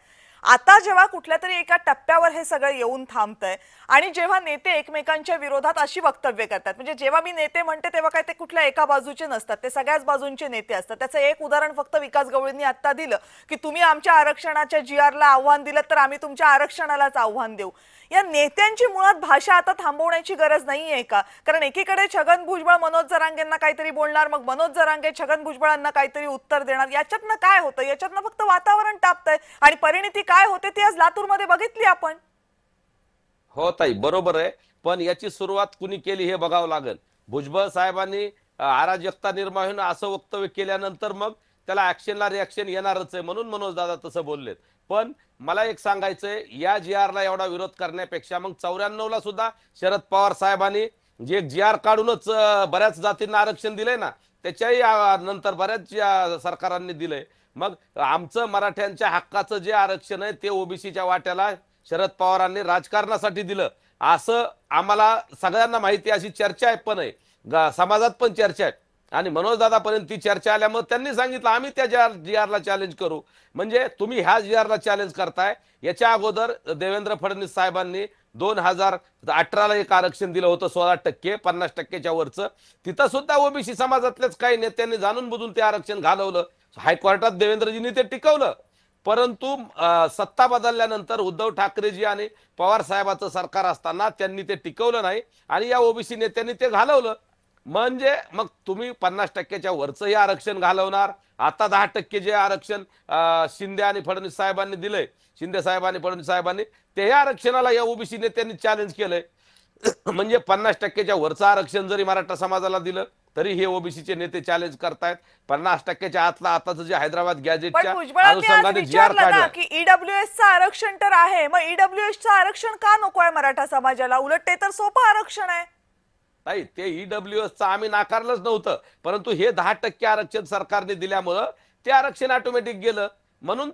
आता जेव्हा कुठल्या तरी एका टप्प्यावर हे सगळं येऊन थांबतंय आणि जेव्हा नेते एकमेकांच्या विरोधात अशी वक्तव्य करतात, म्हणजे जेव्हा मी नेते म्हणते तेव्हा काय ते कुठल्या एका बाजूचे नसतात, ते सगळ्याच बाजूंचे नेते असतात. त्याचं एक उदाहरण फक्त विकास गवळींनी आता दिलं की तुम्ही आमच्या आरक्षणाच्या GR ला आव्हान दिलं तर आम्ही तुमच्या आरक्षणालाच आव्हान देऊ. या नेत्यांची मुळात भाषा आता थांबवण्याची गरज नाहीये का? कारण एकीकडे छगन भुजबळ मनोज जरांगेंना काहीतरी बोलणार, मग मनोज जरांगे छगन भुजबळांना काहीतरी उत्तर देणार. याच्यातनं काय होतं? याच्यातनं फक्त वातावरण तापतंय आणि परिणिती काय होते ती आज लातूरमध्ये बघितली आपण. हो ताई, बरोबर आहे, पण याची सुरुवात कुणी केली हे बघावं लागेल. भुजबळ साहेबांनी अराजकता निर्माण होऊन असं वक्तव्य केल्यानंतर मग त्याला ऍक्शनला रिॲक्शन येणारच आहे, म्हणून मनोज दादा तसं बोललेत. पण मला एक सांगायचंय, या GR ला एवढा विरोध करण्यापेक्षा मग 94 ला सुद्धा शरद पवार साहेबांनी जे GR काढूनच बऱ्याच जातींना आरक्षण दिलंय ना, त्याच्याही नंतर बऱ्याच सरकारांनी दिलंय. मग आमचं मराठ्यांच्या हक्काचं जे आरक्षण आहे ते ओबीसीच्या वाट्याला शरद पवारांनी राजकारणासाठी दिलं असं आम्हाला सगळ्यांना माहिती, अशी चर्चा आहे, पण आहे समाजात पण चर्चा आहे. आणि मनोज दादापर्यंत ती चर्चा आल्यामुळे त्यांनी सांगितलं आम्ही त्या GR ला चॅलेंज करू. म्हणजे तुम्ही ह्या GR ला चॅलेंज करताय. याच्या अगोदर देवेंद्र फडणवीस साहेबांनी 2018 ला एक आरक्षण दिलं होतं 16%, 50%च्या वरचं. तिथं सुद्धा ओबीसी समाजातल्याच काही नेत्यांनी जाणून बुजून ते आरक्षण घालवलं. हायकोर्टात देवेंद्रजींनी ते टिकवलं. परंतु सत्ता बदलल्यानंतर उद्धव ठाकरेजी आणि पवार साहेबांचं सरकार असताना त्यांनी ते टिकवलं नाही आणि या ओबीसी नेत्यांनी ते घालवलं. म्हणजे मग तुम्ही 50%च्या वरचंही आरक्षण घालवणार. आता 10% जे आरक्षण शिंदे आणि फडणवीस साहेबांनी दिलंय, शिंदे साहेबांनी फडणवीस साहेबांनी, ते आरक्षणाला या ओबीसी नेत्यांनी चॅलेंज केलंय. म्हणजे 50%च्या वरचं आरक्षण जरी मराठा समाजाला दिलं तरी हे ओबीसीचे नेते चॅलेंज करतायत. 50%च्या आतला आताचं जे हैदराबाद गॅजेटच्या अनुषंगाने GR काढला की ईडब्ल्यूएसचं आरक्षण तर आहे, मग ईडब्ल्यूएसचं आरक्षण का नको आहे मराठा समाजाला? उलट ते तर सोपं आरक्षण आहे. नाही, ते ईडब्ल्यूएसचं आम्ही नाकारलंच नव्हतं, परंतु हे 10% आरक्षण सरकारने दिल्यामुळं ते आरक्षण ऑटोमॅटिक गेलं. म्हणून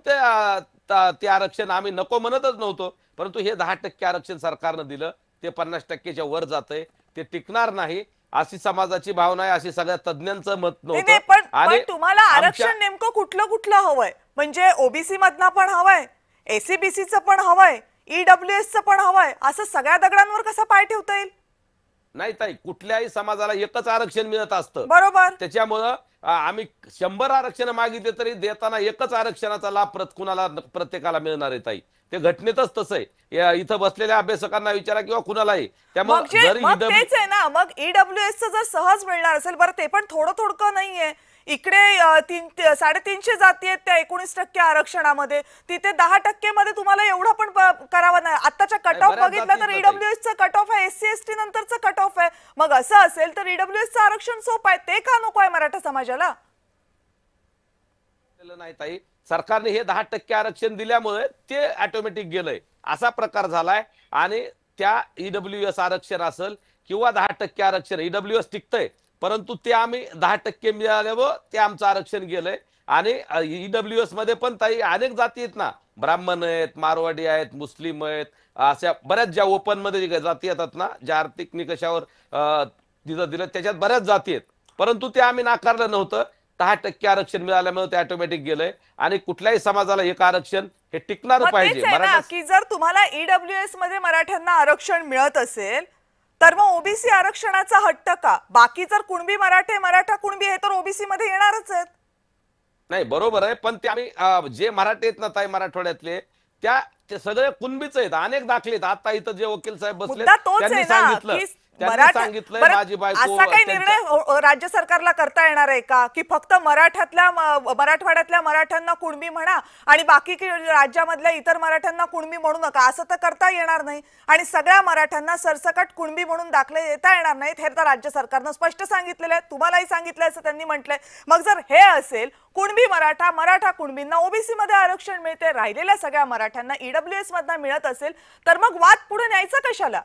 ते आरक्षण आम्ही नको म्हणतच नव्हतो, परंतु हे 10% आरक्षण सरकारनं दिलं, ते 50%च्या वर जातंय, ते टिकणार नाही अशी समाजाची भावना आहे, अशी सगळ्या तज्ञांचं मत नव्हतं. पण तुम्हाला आरक्षण नेमकं कुठलं हवंय? म्हणजे ओबीसी मधनं पण हवंय, एसीबीसीचं पण हवंय, ईडब्ल्यूएसचं पण हवंय, असं सगळ्या दगडांवर कसं पाय ठेवता येईल? नाही ताई, कुठल्याही समाजाला एकच आरक्षण मिळत असतं. बरोबर. त्याच्यामुळं आम्ही 100 आरक्षण मागितले तरी देताना एकच आरक्षणाचा लाभ प्रत्येकाला मिळणार आहे ताई. ते घटनेतच तसं आहे. इथं बसलेल्या अभ्यासकांना विचारा किंवा कुणालाही. त्यामुळे तेच आहे ना, मग ईडब्ल्यूएसचं जर सहज मिळणार असेल, बरं ते पण थोडं नाहीये. इकडे 350 जाती आहेत त्या 19% आरक्षणामध्ये, तिथे 10% मध्ये तुम्हाला एवढं पण करावं नाही. आताच्या कट ऑफ बघितलं तर ईडब्ल्यूएसचं कट ऑफ आहे, SC ST नंतरचं कट ऑफ आहे. मग असं असेल तर ईडब्ल्यूएसचं आरक्षण सोपं आहे, ते का नको आहे मराठा समाजाला? नाही ताई, सरकारने हे 10% आरक्षण दिल्यामुळे ते ऑटोमॅटिक गेलंय, असा प्रकार झालाय. आणि त्या ईडब्ल्यूएस आरक्षण असेल किंवा 10% आरक्षण, ईडब्ल्यूएस टिकतंय, परंतु ते आम्ही 10% मिळाल्यावर ते आमचं आरक्षण गेलंय. आणि ईडब्ल्यूएस मध्ये पण ताई अनेक जाती आहेत ना, ब्राह्मण आहेत, मारवाडी आहेत, मुस्लिम आहेत, अशा बऱ्याच ज्या ओपन मध्ये जाती येतात ना, ज्या आर्थिक निकषावर तिथं दिलं त्याच्यात बऱ्याच जाती आहेत, परंतु ते आम्ही नाकारलं नव्हतं. 10% आरक्षण मिळाल्यामुळे ते ऑटोमॅटिक गेलंय आणि कुठल्याही समाजाला एक आरक्षण हे टिकणार मग पाहिजे. तेच आहे ना मराठा की जर तुम्हाला ईडब्ल्यूएस मध्ये मराठ्यांना आरक्षण मिळत असेल तर मग ओबीसी आरक्षणाचा हट्ट का? बाकी जर कुणबी मराठे मराठा कुणबी हे तर ओबीसी मध्ये येणारच आहेत. नाही बरोबर आहे, पण ते आम्ही जे मराठी आहेत ना ताई मराठवाड्यातले ते सगळे कुणबीच आहेत. अनेक दाखले आहेत. आता इथं जे वकील साहेब बसले मुद्दा तोच आहे त्यांनी ना सांगितलं की सांगितलंय बरं, माझी बायको असा काही त्यांच्या- निर्णय राज्य सरकारला करता येणार आहे का की फक्त मराठवाड्यातल्या मराठ्यांना कुणबी म्हणा आणि बाकी राज्यामधल्या इतर मराठ्यांना कुणबी म्हणू नका, असं तर करता येणार नाही. आणि सगळ्या मराठ्यांना सरसकट कुणबी म्हणून दाखले देता येणार नाहीत हे तर राज्य सरकारनं स्पष्ट सांगितलेलं आहे. तुम्हालाही सांगितलंय असं त्यांनी म्हटलंय. मग जर हे असेल कुणबी मराठा मराठा कुणबींना ओबीसी मध्ये आरक्षण मिळते, राहिलेल्या सगळ्या मराठ्यांना ईडब्ल्यूएस मधनं मिळत असेल तर मग वाद पुढे न्यायचा कशाला?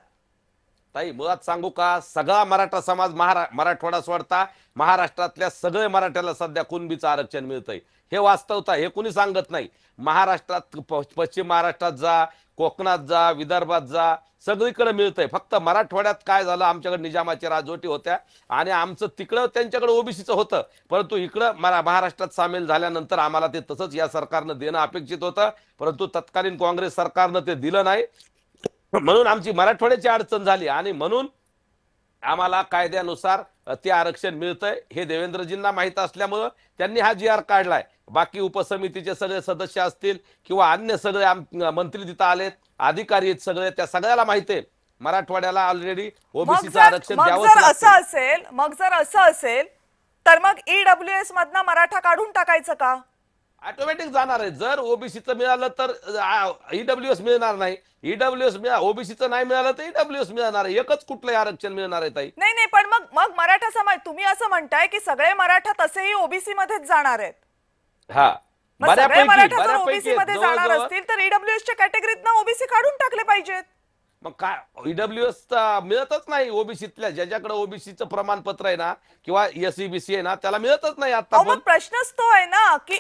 ताई मुळात सांगू का, सगळा मराठा समाज मराठवाडा सोडता महाराष्ट्रातल्या सगळे मराठ्याला सध्या कुणबीचं आरक्षण मिळतंय. हे वास्तवता, हे कुणी सांगत नाही. महाराष्ट्रात पश्चिम महाराष्ट्रात जा, कोकणात जा, विदर्भात जा, सगळीकडे मिळतंय. फक्त मराठवाड्यात काय झालं, आमच्याकडे निजामाच्या राजवटी होत्या आणि आमचं तिकडं त्यांच्याकडे ओबीसीचं होतं, परंतु इकडं महाराष्ट्रात सामील झाल्यानंतर आम्हाला ते तसंच या सरकारनं देणं अपेक्षित होतं, परंतु तत्कालीन काँग्रेस सरकारनं ते दिलं नाही. म्हणून आमची मराठवाड्याची अडचण झाली आणि म्हणून आम्हाला कायद्यानुसार ते आरक्षण मिळतंय. हे देवेंद्रजींना माहित असल्यामुळं त्यांनी हा जी आर काढलाय. बाकी उपसमितीचे सगळे सदस्य असतील किंवा अन्य सगळे मंत्री तिथं आलेत, अधिकारी आहेत सगळे, त्या सगळ्याला माहिती आहे मराठवाड्याला ऑलरेडी ओबीसीचं आरक्षण द्यावंच लागतं. मग जर असं असेल तर मग ईडब्ल्यूएस मधनं मराठा काढून टाकायचं का? ऑटोमॅटिक जाणार आहे. जर ओबीसीचं मिळालं तर ईडब्ल्यूएस मिळणार नाही, ओबीसीचं नाही मिळालं तर ईडब्ल्यूएस मिळणार आहे. एकच कुठलंही आरक्षण मिळणार आहे ताई. नाही पण मग मराठा समाज, तुम्ही असं म्हणताय की सगळे मराठा तसेही ओबीसी मध्येच जाणार आहेत. हा, सगळे मराठा जर ओबीसी बऱ्यापैकी मध्ये जाणार असतील तर ईडब्ल्यूएसच्या कॅटेगरीतनं ओबीसी काढून टाकले पाहिजेत. मग काय ईडब्ल्यूएस मिळतच नाही ओबीसीतल्या, ज्याच्याकडे ओबीसीचं प्रमाणपत्र आहे ना किंवा एसईबीसी आहे ना त्याला मिळतच नाही आता. मग प्रश्नच तो आहे ना की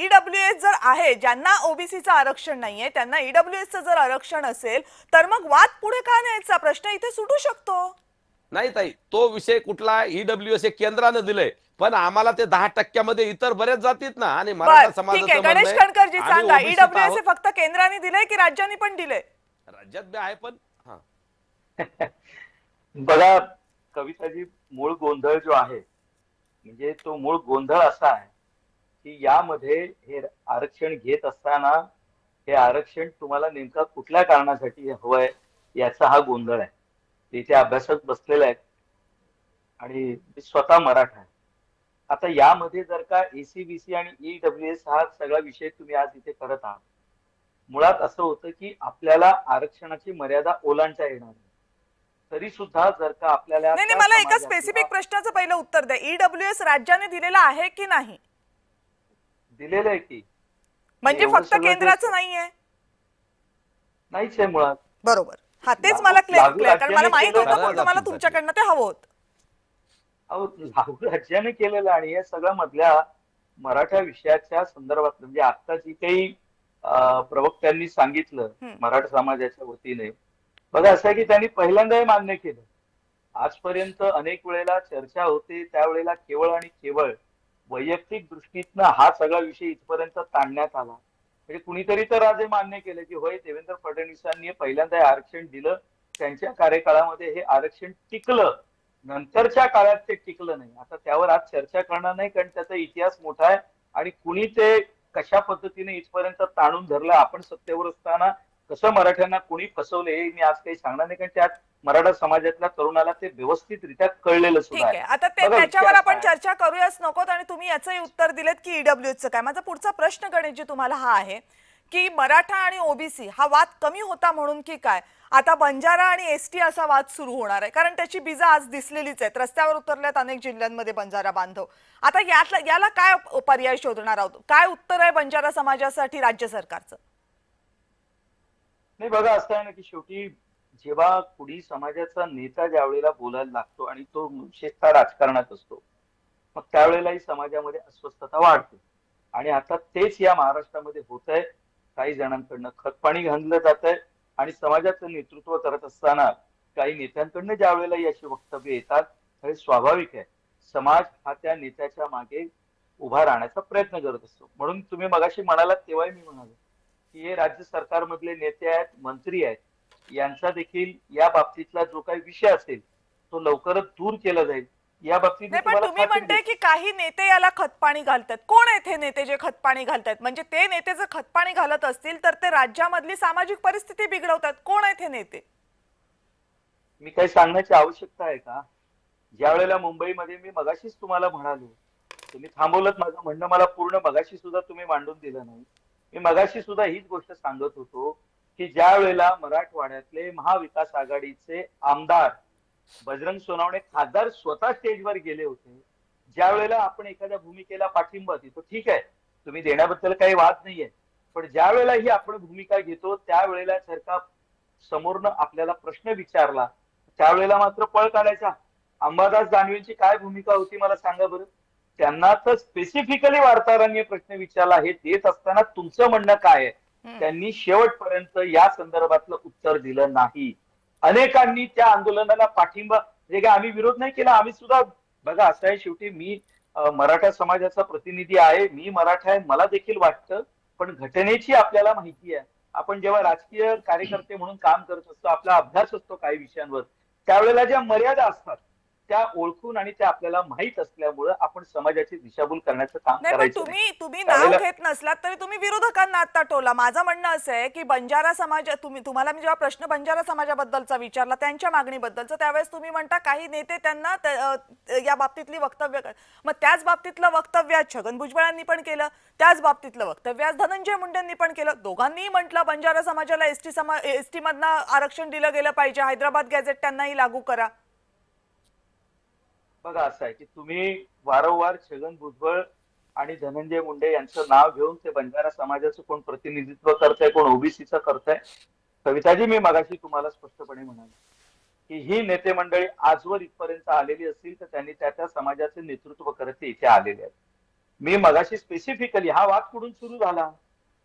ईडब्ल्यूएस जर आहे, ज्यांना ओबीसीचं आरक्षण नाहीये त्यांना ईडब्ल्यूएसचं जर आरक्षण असेल तर मग वाद पुढे का न्यायचा प्रश्न इथे सुटू शकतो. नाही ताई, तो विषय कुठला, ईडब्ल्यूएस हे केंद्रानं दिलंय, पण आम्हाला ते 10% इतर बऱ्याच जातीत ना आणि मराठा समाजाचं गणेश कणकरजी सांगा, ईडब्ल्यूएस हे फक्त केंद्राने दिलंय की राज्यांनी पण दिलंय? राज्यात बी आहे पण बघा कविताजी, मूळ गोंधळ जो आहे म्हणजे तो मूळ गोंधळ असा आहे की यामध्ये हे आरक्षण घेत असताना हे आरक्षण तुम्हाला नेमका कुठल्या कारणासाठी हवंय याचा हा गोंधळ आहे. तिथे अभ्यासात बसलेले आहेत आणि स्वतः मराठा आहे. आता यामध्ये जर का एसीबीसी आणि ईडब्ल्यूएस हा सगळा विषय तुम्ही आज इथे करत आहात, मुळात असं होतं की आपल्याला आरक्षणाची मर्यादा ओलांडता येणार नाही. तरी सुद्धा जर का आपल्याला नाही मला एका स्पेसिफिक प्रश्नाचं पहिलं उत्तर द्या. ईडब्ल्यूएस राज्याने दिलेला आहे की नाही? दिलेलं आहे की, म्हणजे फक्त केंद्राचं नाहीये? नाहीच आहे मुळात. बरोबर. हा, तेच मला क्लिअर, कारण मला माहित होतं फक्त मला तुमच्याकडनं ते हवं होतं. लागू राज्याने केलेलं आणि या सगळ्या मधल्या मराठा विषयाच्या संदर्भात म्हणजे आता जी काही प्रवक्त्यांनी सांगितलं मराठा समाजाच्या वतीने, बघा असं आहे की त्यांनी पहिल्यांदाही मान्य केलं. आजपर्यंत अनेक वेळेला चर्चा होते, त्यावेळेला केवळ आणि केवळ वैयक्तिक दृष्टीतनं हा सगळा विषय इथपर्यंत ताणण्यात आला. म्हणजे कुणीतरी तर आज हे मान्य केलं की होय, देवेंद्र फडणवीसांनी पहिल्यांदा आरक्षण दिलं, त्यांच्या कार्यकाळामध्ये हे आरक्षण टिकलं, नंतरच्या काळात ते टिकलं नाही. आता त्यावर आज चर्चा करणार नाही, कारण त्याचा इतिहास मोठा आहे आणि कुणी ते कशा पद्धतीने इथपर्यंत ताणून धरलं, आपण सत्तेवर असताना कसं मराठ्यांना कुणी फसवले हे मी आज काही सांगणार नाही, कारण त्यात मराठा समाजातल्या तरुणाला ते व्यवस्थितरित्या कळलेलं सुद्धा आहे. आता त्याच्यावर आपण चर्चा करूयाच नकोत आणि तुम्ही याचंही उत्तर दिलेत की ईडब्ल्यूएसचं काय. माझा पुढचा प्रश्न गणेशजी तुम्हाला हा आहे की मराठा आणि ओबीसी हा वाद कमी होता म्हणून की काय आता बंजारा आणि एसटी असा वाद सुरू होणार आहे? कारण त्याची बीजा आज दिसलेलीच आहेत, रस्त्यावर उतरल्यात अनेक जिल्ह्यांमध्ये बंजारा बांधव. आता याला काय पर्याय शोधणार आहोत? काय उत्तर आहे बंजारा समाजासाठी राज्य सरकारचं? नाही बघा, असं आहे ना की शेवटी जेव्हा कुणी समाजाचा नेता ज्या वेळेला बोलायला लागतो आणि तो विशेषतः राजकारणात असतो, मग त्यावेळेलाही समाजामध्ये अस्वस्थता वाढते. आणि आता तेच या महाराष्ट्रामध्ये होत आहे. काही जणांकडनं खतपाणी घाललं जात आहे आणि समाजाचं नेतृत्व करत असताना काही नेत्यांकडनं ज्या वेळेला याची वक्तव्य येतात, हे स्वाभाविक आहे. समाज हा त्या नेत्याच्या मागे उभा राहण्याचा प्रयत्न करत असतो. म्हणून तुम्ही मगाशी म्हणालात तेव्हाही मी म्हणालो की हे राज्य सरकारमधले नेते आहेत, मंत्री आहेत, यांचा देखील या बाबतीतला जो काही विषय असेल तो लवकरच दूर केला जाईल या बाबतीत नाही, पण तुम्ही म्हणताय की काही नेते याला खतपाणी घालतात. कोण आहेत हे नेते जे खतपाणी घालतात? म्हणजे ते नेते जर खतपाणी घालत असतील तर ते राज्यामधली सामाजिक परिस्थिती बिघडवतात. कोण आहेत हे नेते? मी काही सांगण्याची आवश्यकता आहे का? ज्या वेळेला मुंबईमध्ये मी मगाशीच तुम्हाला म्हणालो, तुम्ही थांबवलं माझं म्हणणं, मला पूर्ण मगाशी सुद्धा तुम्ही मांडून दिलं नाही. मी मगाशी सुद्धा हीच गोष्ट सांगत होतो की ज्या वेळेला मराठवाड्यातले महाविकास आघाडीचे आमदार बजरंग सोनवणे खासदार स्वतः स्टेजवर गेले होते, ज्या वेळेला आपण एखाद्या भूमिकेला पाठिंबा देतो, ठीक आहे, तुम्ही देण्याबद्दल काही वाद नाहीये, पण ज्या वेळेला ही आपण भूमिका घेतो त्यावेळेला जर का समोरनं आपल्याला प्रश्न विचारला त्यावेळेला मात्र पळ काढायचा. अंबादास दानवेंची काय भूमिका होती मला सांगा बरं? त्यांना तर स्पेसिफिकली वार्ताहरांनी प्रश्न विचारला, हे देत असताना तुमचं म्हणणं काय आहे? त्यांनी शेवटपर्यंत या संदर्भातलं उत्तर दिलं नाही. अनेकांनी त्या आंदोलनाला पाठिंबा, जे काय आम्ही विरोध नाही केला, आम्ही सुद्धा, बघा असं आहे, शेवटी मी मराठा समाजाचा प्रतिनिधी आहे, मी मराठा आहे, मला देखील वाटतं, पण घटनेची आपल्याला माहिती आहे. आपण जेव्हा राजकीय कार्यकर्ते म्हणून काम करत असतो, आपला अभ्यास असतो काही विषयांवर, त्यावेळेला ज्या मर्यादा असतात त्या ओळखून आणि त्या आपल्याला माहित असल्यामुळे आपण समाजाची दिशाभूल करण्याचं काम करायचं. तुम्ही नाव घेत नसलात तरी तुम्ही विरोधकांना आता टोला. माझं म्हणणं असं आहे की बंजारा समाज, तुम्हाला मी जेव्हा प्रश्न बंजारा समाजाबद्दलचा विचारला, त्यांच्या मागणीबद्दलचा, त्यावेळेस तुम्ही म्हणता काही नेते त्यांना या बाबतीतली वक्तव्य मग त्याच बाबतीतलं वक्तव्य छगन भुजबळांनी पण केलं, त्याच बाबतीतलं वक्तव्य धनंजय मुंडेंनी पण केलं. दोघांनीही म्हटलं बंजारा समाजाला एसटी मधनं आरक्षण दिलं गेलं पाहिजे, हैदराबाद गॅझेट त्यांनाही लागू करा. बघा असं आहे की तुम्ही वारंवार छगन भुजबळ आणि धनंजय मुंडे यांचं नाव घेऊन ते बंजारा समाजाचं कोण प्रतिनिधित्व करताय, कोण ओबीसीचं करताय. कविताजी, मी मगाशी तुम्हाला स्पष्टपणे म्हणाले की ही नेते मंडळी आजवर इथपर्यंत आलेली असतील तर त्यांनी त्या त्या समाजाचे नेतृत्व करत इथे आलेले आहेत. मी मगाशी स्पेसिफिकली हा वाद कुठून सुरू झाला,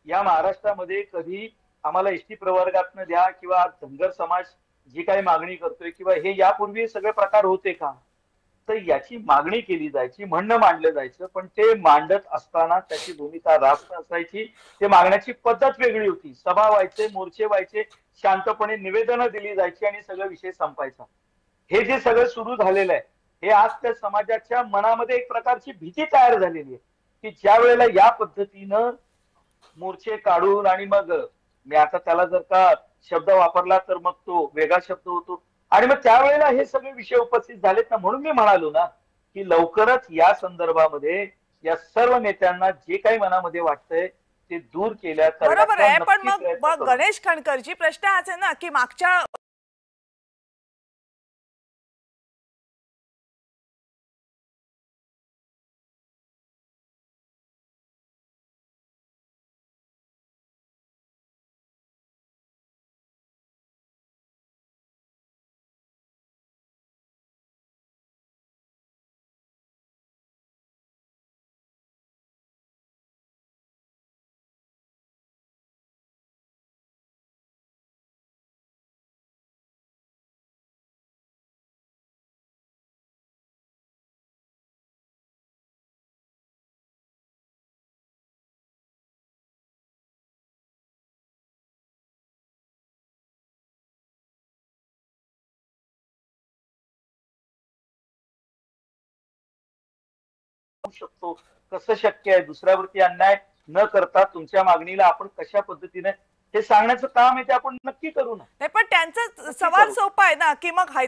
या महाराष्ट्रामध्ये कधी आम्हाला एसटी प्रवर्गातनं द्या किंवा धनगर समाज जी काही मागणी करतोय किंवा हे यापूर्वी सगळे प्रकार होते का? तर याची मागणी केली जायची, म्हणणं मांडलं जायचं, पण ते मांडत असताना त्याची भूमिका रास्त असायची, ते मागण्याची पद्धत वेगळी होती. सभा व्हायचे, मोर्चे व्हायचे, शांतपणे निवेदनं दिली जायची आणि सगळं विषय संपायचा. हे जे सगळं सुरू झालेलं आहे हे आज त्या समाजाच्या मनामध्ये एक प्रकारची भीती तयार झालेली आहे की ज्या वेळेला या पद्धतीनं मोर्चे काढून आणि मग मी आता त्याला जर का शब्द वापरला तर मग तो वेगळा शब्द होतो आणि मग त्यावेळेला हे सगळे विषय उपस्थित झालेत ना, म्हणून मी म्हणालो ना की लवकरच या संदर्भामध्ये या सर्व नेत्यांना जे काही मनामध्ये वाटतंय ते दूर केल्या. बरोबर आहे, पण मग गणेश खणकरजी प्रश्न हाच आहे ना की मागच्या शकतो, कसं शक्य आहे, दुसऱ्यावरती अन्याय न करता तुमच्या मागणीला आपण कशा पद्धतीने हे सांगण्याचं काम आहे ते आपण नक्की करू ना. नाही, पण त्यांचा सवाल सोपा आहे ना की मग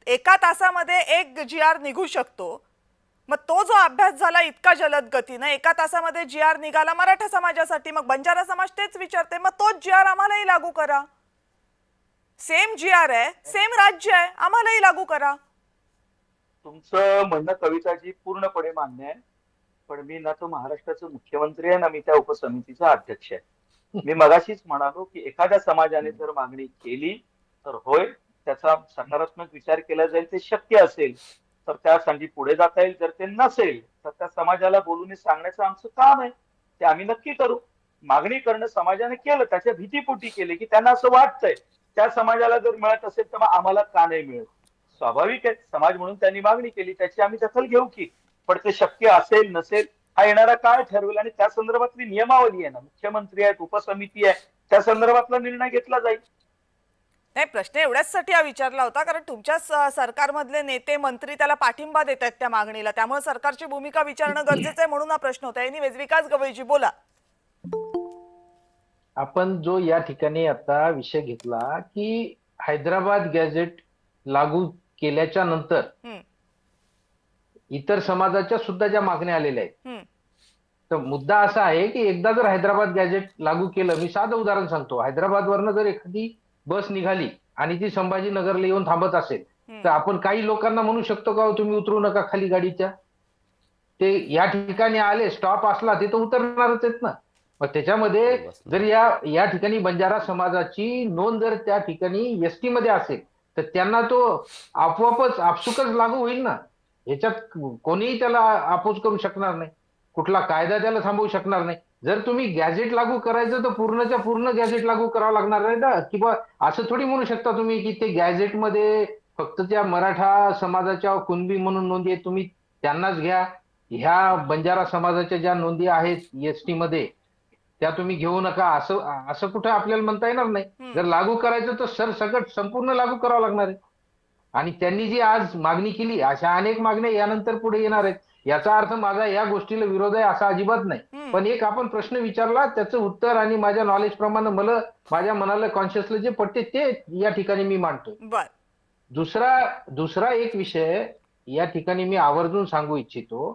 एका तासामध्ये एक GR निघू शकतो, मग तो जो अभ्यास झाला इतका जलद गतीने एका तासामध्ये GR निघाला मराठा समाजासाठी, मग बंजारा समाज तेच विचारते मग तोच GR आम्हालाही लागू करा. सेम GR आहे, सेम राज्य आहे, आम्हालाही लागू करा. तुमचं म्हणणं कविताजी पूर्णपणे मान्य आहे, पण मी ना तो महाराष्ट्राचे मुख्यमंत्री आहे ना मी त्या उपसमितीचा अध्यक्ष आहे. मी मगाशीच म्हणालो की एखाद्या समाजाने जर मागणी केली तर होय त्याचा सकारात्मक विचार केला जाईल, ते शक्य असेल तर त्यासाठी पुढे जाता येईल, जर ते नसेल तर त्या समाजाला बोलून सांगण्याचं आमचं काम आहे, ते आम्ही नक्की करू. मागणी करणं समाजाने केलं, त्याच्या भीतीपोटी केले की त्यांना असं वाटतंय त्या समाजाला जर मिळत असेल तर मग आम्हाला का नाही मिळत. स्वाभाविक आहे, समाज म्हणून त्यांनी मागणी केली, त्याची आम्ही दखल घेऊ की, पण ते शक्य असेल नसेल हा येणारा काळ ठरवेल आणि त्या संदर्भातली नियमावली आहे ना, मुख्यमंत्री आहेत, उपसमिती आहे, त्या संदर्भातला निर्णय घेतला जाईल. नाही, प्रश्न एवढ्याचसाठी हा विचारला होता कारण तुमच्या सरकारमधले नेते मंत्री त्याला पाठिंबा देत आहेत त्या मागणीला, त्यामुळे सरकारची भूमिका विचारणं गरजेचं आहे म्हणून हा प्रश्न होता. एनिवेज, विकास गवईजी बोला. आपण जो या ठिकाणी आता विषय घेतला की हैदराबाद गॅझेट लागू केल्याच्या नंतर इतर समाजाच्या सुद्धा ज्या मागण्या आलेल्या आहेत, तर मुद्दा असा आहे की एकदा जर हैदराबाद गॅझेट लागू केलं, मी साधं उदाहरण सांगतो, हैदराबादवरनं जर एखादी बस निघाली आणि ती संभाजीनगरला येऊन थांबत असेल तर आपण काही लोकांना म्हणू शकतो का तुम्ही उतरू नका खाली गाडीच्या? ते या ठिकाणी आले, स्टॉप असला ते तर उतरणारच आहेत ना. मग त्याच्यामध्ये जर या ठिकाणी बंजारा समाजाची नोंद जर त्या ठिकाणी एसटी मध्ये असेल तर त्यांना तो आपोआपच आपसुकच लागू होईल ना. याच्यात कोणीही त्याला अपोज करू शकणार नाही, कुठला कायदा त्याला थांबवू शकणार नाही. जर तुम्ही गॅझेट लागू करायचं तर पूर्णच्या पूर्ण गॅझेट लागू करावं लागणार नाही ना. किंवा असं थोडी म्हणू शकता तुम्ही की ते गॅझेटमध्ये फक्त त्या मराठा समाजाच्या कुणबी म्हणून नोंदी आहेत तुम्ही त्यांनाच घ्या, ह्या बंजारा समाजाच्या ज्या नोंदी आहेत एसटी मध्ये त्या तुम्ही घेऊ नका, असं कुठं आपल्याला म्हणता येणार नाही. जर लागू करायचं तर सरसकट संपूर्ण लागू करावं लागणार आहे. आणि त्यांनी जी आज मागणी केली अशा अनेक मागण्या यानंतर पुढे येणार आहेत. याचा अर्थ माझा या गोष्टीला विरोध आहे असा अजिबात नाही, पण एक आपण प्रश्न विचारला त्याचं उत्तर आणि माझ्या नॉलेज प्रमाणे मला माझ्या मनाला कॉन्शियसली जे पडते ते या ठिकाणी मी मांडतो. दुसरा एक विषय या ठिकाणी मी आवर्जून सांगू इच्छितो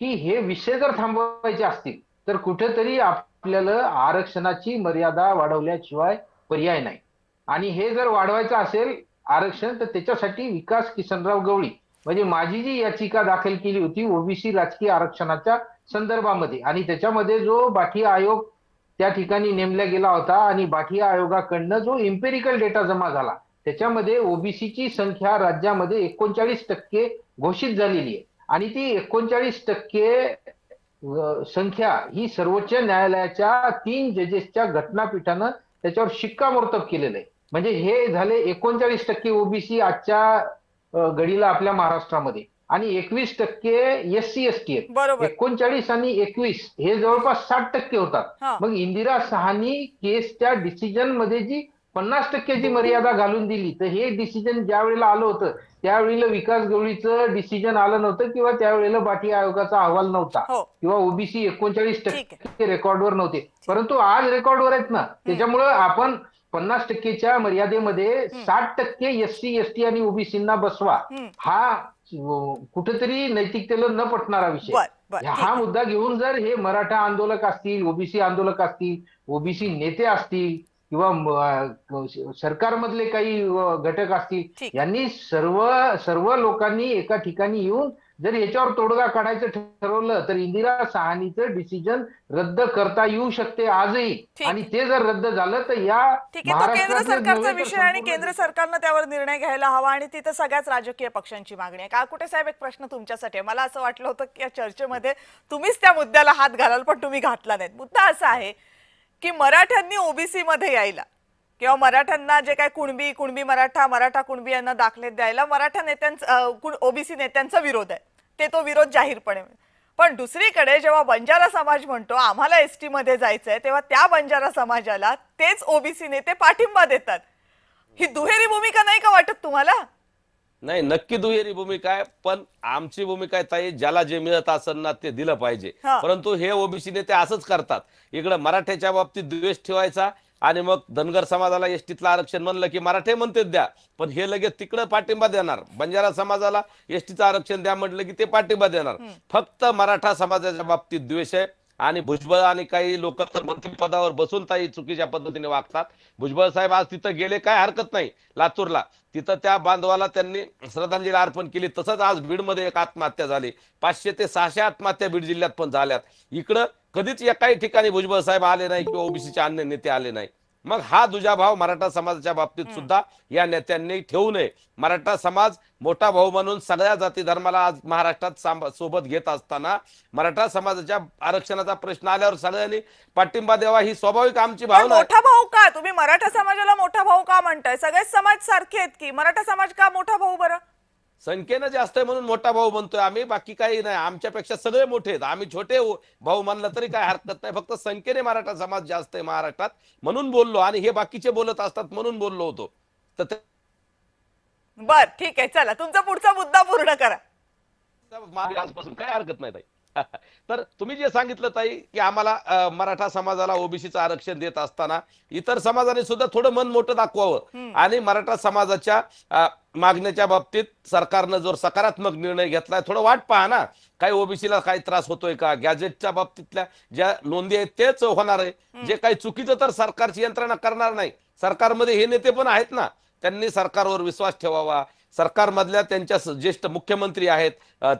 की हे विषय जर थांबवायचे असतील तर कुठेतरी आपल्याला आरक्षणाची मर्यादा वाढवल्याशिवाय पर्याय नाही. आणि हे जर वाढवायचं असेल आरक्षण तर त्याच्यासाठी विकास किसनराव गवळी म्हणजे माझी जी याचिका दाखल केली होती ओबीसी राजकीय आरक्षणाच्या संदर्भामध्ये आणि त्याच्यामध्ये जो बाठी आयोग त्या ठिकाणी नेमला गेला होता आणि बाठी आयोगाकडनं जो इम्पेरिकल डेटा जमा झाला त्याच्यामध्ये ओबीसीची संख्या राज्यामध्ये 39% घोषित झालेली आहे आणि ती 39% संख्या ही सर्वोच्च न्यायालयाच्या 3 जजेसच्या घटनापीठानं त्याच्यावर शिक्कामोर्तब केलेलं आहे. म्हणजे हे झाले 39% ओबीसी आजच्या घडीला आपल्या महाराष्ट्रामध्ये आणि 21% एससी एसटी आहेत. 39 आणि 21 हे जवळपास 60% होतात. मग इंदिरा साहानी केसच्या डिसिजन मध्ये जी 50%ची मर्यादा घालून दिली तर हे डिसिजन ज्या वेळेला आलं होतं त्यावेळेला विकास गवळीचं डिसिजन आलं नव्हतं किंवा त्यावेळेला बाठी आयोगाचा अहवाल नव्हता किंवा ओबीसी 39% रेकॉर्डवर नव्हते, परंतु आज रेकॉर्डवर आहेत ना. त्याच्यामुळं आपण 50%च्या मर्यादेमध्ये 60% एससी एसटी आणि ओबीसींना बसवा हा कुठेतरी नैतिकतेला न पटणारा विषय. हा मुद्दा घेऊन जर हे मराठा आंदोलक असतील, ओबीसी आंदोलक असतील, ओबीसी नेते असतील किंवा सरकारमधले काही घटक असतील यांनी सर्व लोकांनी एका ठिकाणी येऊन जर याच्यावर तोडगा काढायचं ठरवलं तर इंदिरा साहानीचं डिसिजन रद्द करता येऊ शकते आजही. आणि ते जर रद्द झालं तर या केंद्र सरकारचा विषय आणि केंद्र सरकारनं त्यावर निर्णय घ्यायला हवा आणि तिथं सगळ्याच राजकीय पक्षांची मागणी आहे. काकुटे साहेब, एक प्रश्न तुमच्यासाठी. मला असं वाटलं होतं की या चर्चेमध्ये तुम्हीच त्या मुद्द्याला हात घालाल पण तुम्ही घातला नाहीत. मुद्दा असा आहे की मराठ्यांनी ओबीसी मध्ये यायला किंवा मराठ्यांना जे काय कुणबी मराठा कुणबी यांना दाखले द्यायला मराठा नेत्यांचा ओबीसी नेत्यांचा विरोध आहे. तो विरोध जाहीरपणे. पण दुसरीकडे जेव्हा बंजारा समाज म्हणतो आम्हाला एसटी मध्ये जायचंय तेव्हा त्या बंजारा समाजाला तेच ओबीसी नेते पाठिंबा देतात. ही दुहेरी भूमिका नाही का वाटत तुम्हाला? नाही, नक्की दुहेरी भूमिका आहे, पण आमची भूमिका आहे ताई, ज्याला जे मिळत असेल ना ते दिलं पाहिजे. परंतु हे ओबीसी नेते असंच करतात. इकडे मराठ्याच्या बाबतीत द्वेष ठेवायचा आणि मग धनगर समाजाला एसटीतलं आरक्षण म्हणलं की मराठे म्हणते द्या, पण हे लगेच तिकडं पाठिंबा देणार. बंजारा समाजाला एसटीचं आरक्षण द्या म्हटलं की ते पाठिंबा देणार. फक्त मराठा समाजाच्या बाबतीत द्वेष आहे. आणि भुजबळ आणि काही लोक तर मंत्रिपदावर बसून ताई चुकीच्या पद्धतीने वागतात. भुजबळ साहेब आज तिथं गेले, काय हरकत नाही, लातूरला तिथं त्या बांधवाला त्यांनी श्रद्धांजली अर्पण केली. तसंच आज बीडमध्ये एक आत्महत्या झाली. 500 ते 600 आत्महत्या बीड जिल्ह्यात पण झाल्यात. इकडं कधीच एकाही ठिकाणी भुजबळ साहेब आले नाही किंवा ओबीसीचे अन्य नेते आले नाही. मग हा दुजाभाव मराठा समाजाच्या बाबतीत सुद्धा या नेत्यांनी ठेवू नये. मराठा समाज मोठा भाऊ म्हणून सगळ्या जाती धर्माला आज महाराष्ट्रात सोबत घेत असताना मराठा समाजाच्या आरक्षणाचा प्रश्न आल्यावर सगळ्यांनी पाठिंबा द्यावा ही स्वाभाविक आमची भावना आहे. मोठा भाऊ का तुम्ही मराठा समाजाला मोठा भाऊ का म्हणताय? सगळेच समाज सारखे आहेत की, मराठा समाज का मोठा भाऊ बरं? संख्येनं जास्त आहे म्हणून मोठा भाऊ म्हणतोय आम्ही, बाकी काही नाही. आमच्यापेक्षा सगळे मोठे आहेत, आम्ही छोटे भाऊ म्हणलं तरी काय हरकत नाही. फक्त संख्येने मराठा समाज जास्त आहे महाराष्ट्रात म्हणून बोललो, आणि हे बाकीचे बोलत असतात म्हणून बोललो होतो. तर बर ठीक आहे, चला तुमचा पुढचा मुद्दा पूर्ण करा. आजपासून काय हरकत नाही ताई. तर तुम्ही जे सांगितलं ताई की आम्हाला मराठा समाजाला ओबीसीचं आरक्षण देत असताना इतर समाजाने सुद्धा थोडं मन मोठं दाखवावं, आणि मराठा समाजाच्या मागण्याच्या बाबतीत सरकारनं जर सकारात्मक निर्णय घेतलाय, थोडं वाट पहा ना. काही ओबीसीला काही त्रास होतोय का? गॅजेटच्या बाबतीतल्या ज्या नोंदी आहेत तेच होणार आहे. जे काही चुकीचं तर सरकारची यंत्रणा करणार नाही. सरकारमध्ये हे नेते पण आहेत ना, त्यांनी सरकारवर विश्वास ठेवावा. सरकारमधल्या त्यांच्या ज्येष्ठ मुख्यमंत्री आहेत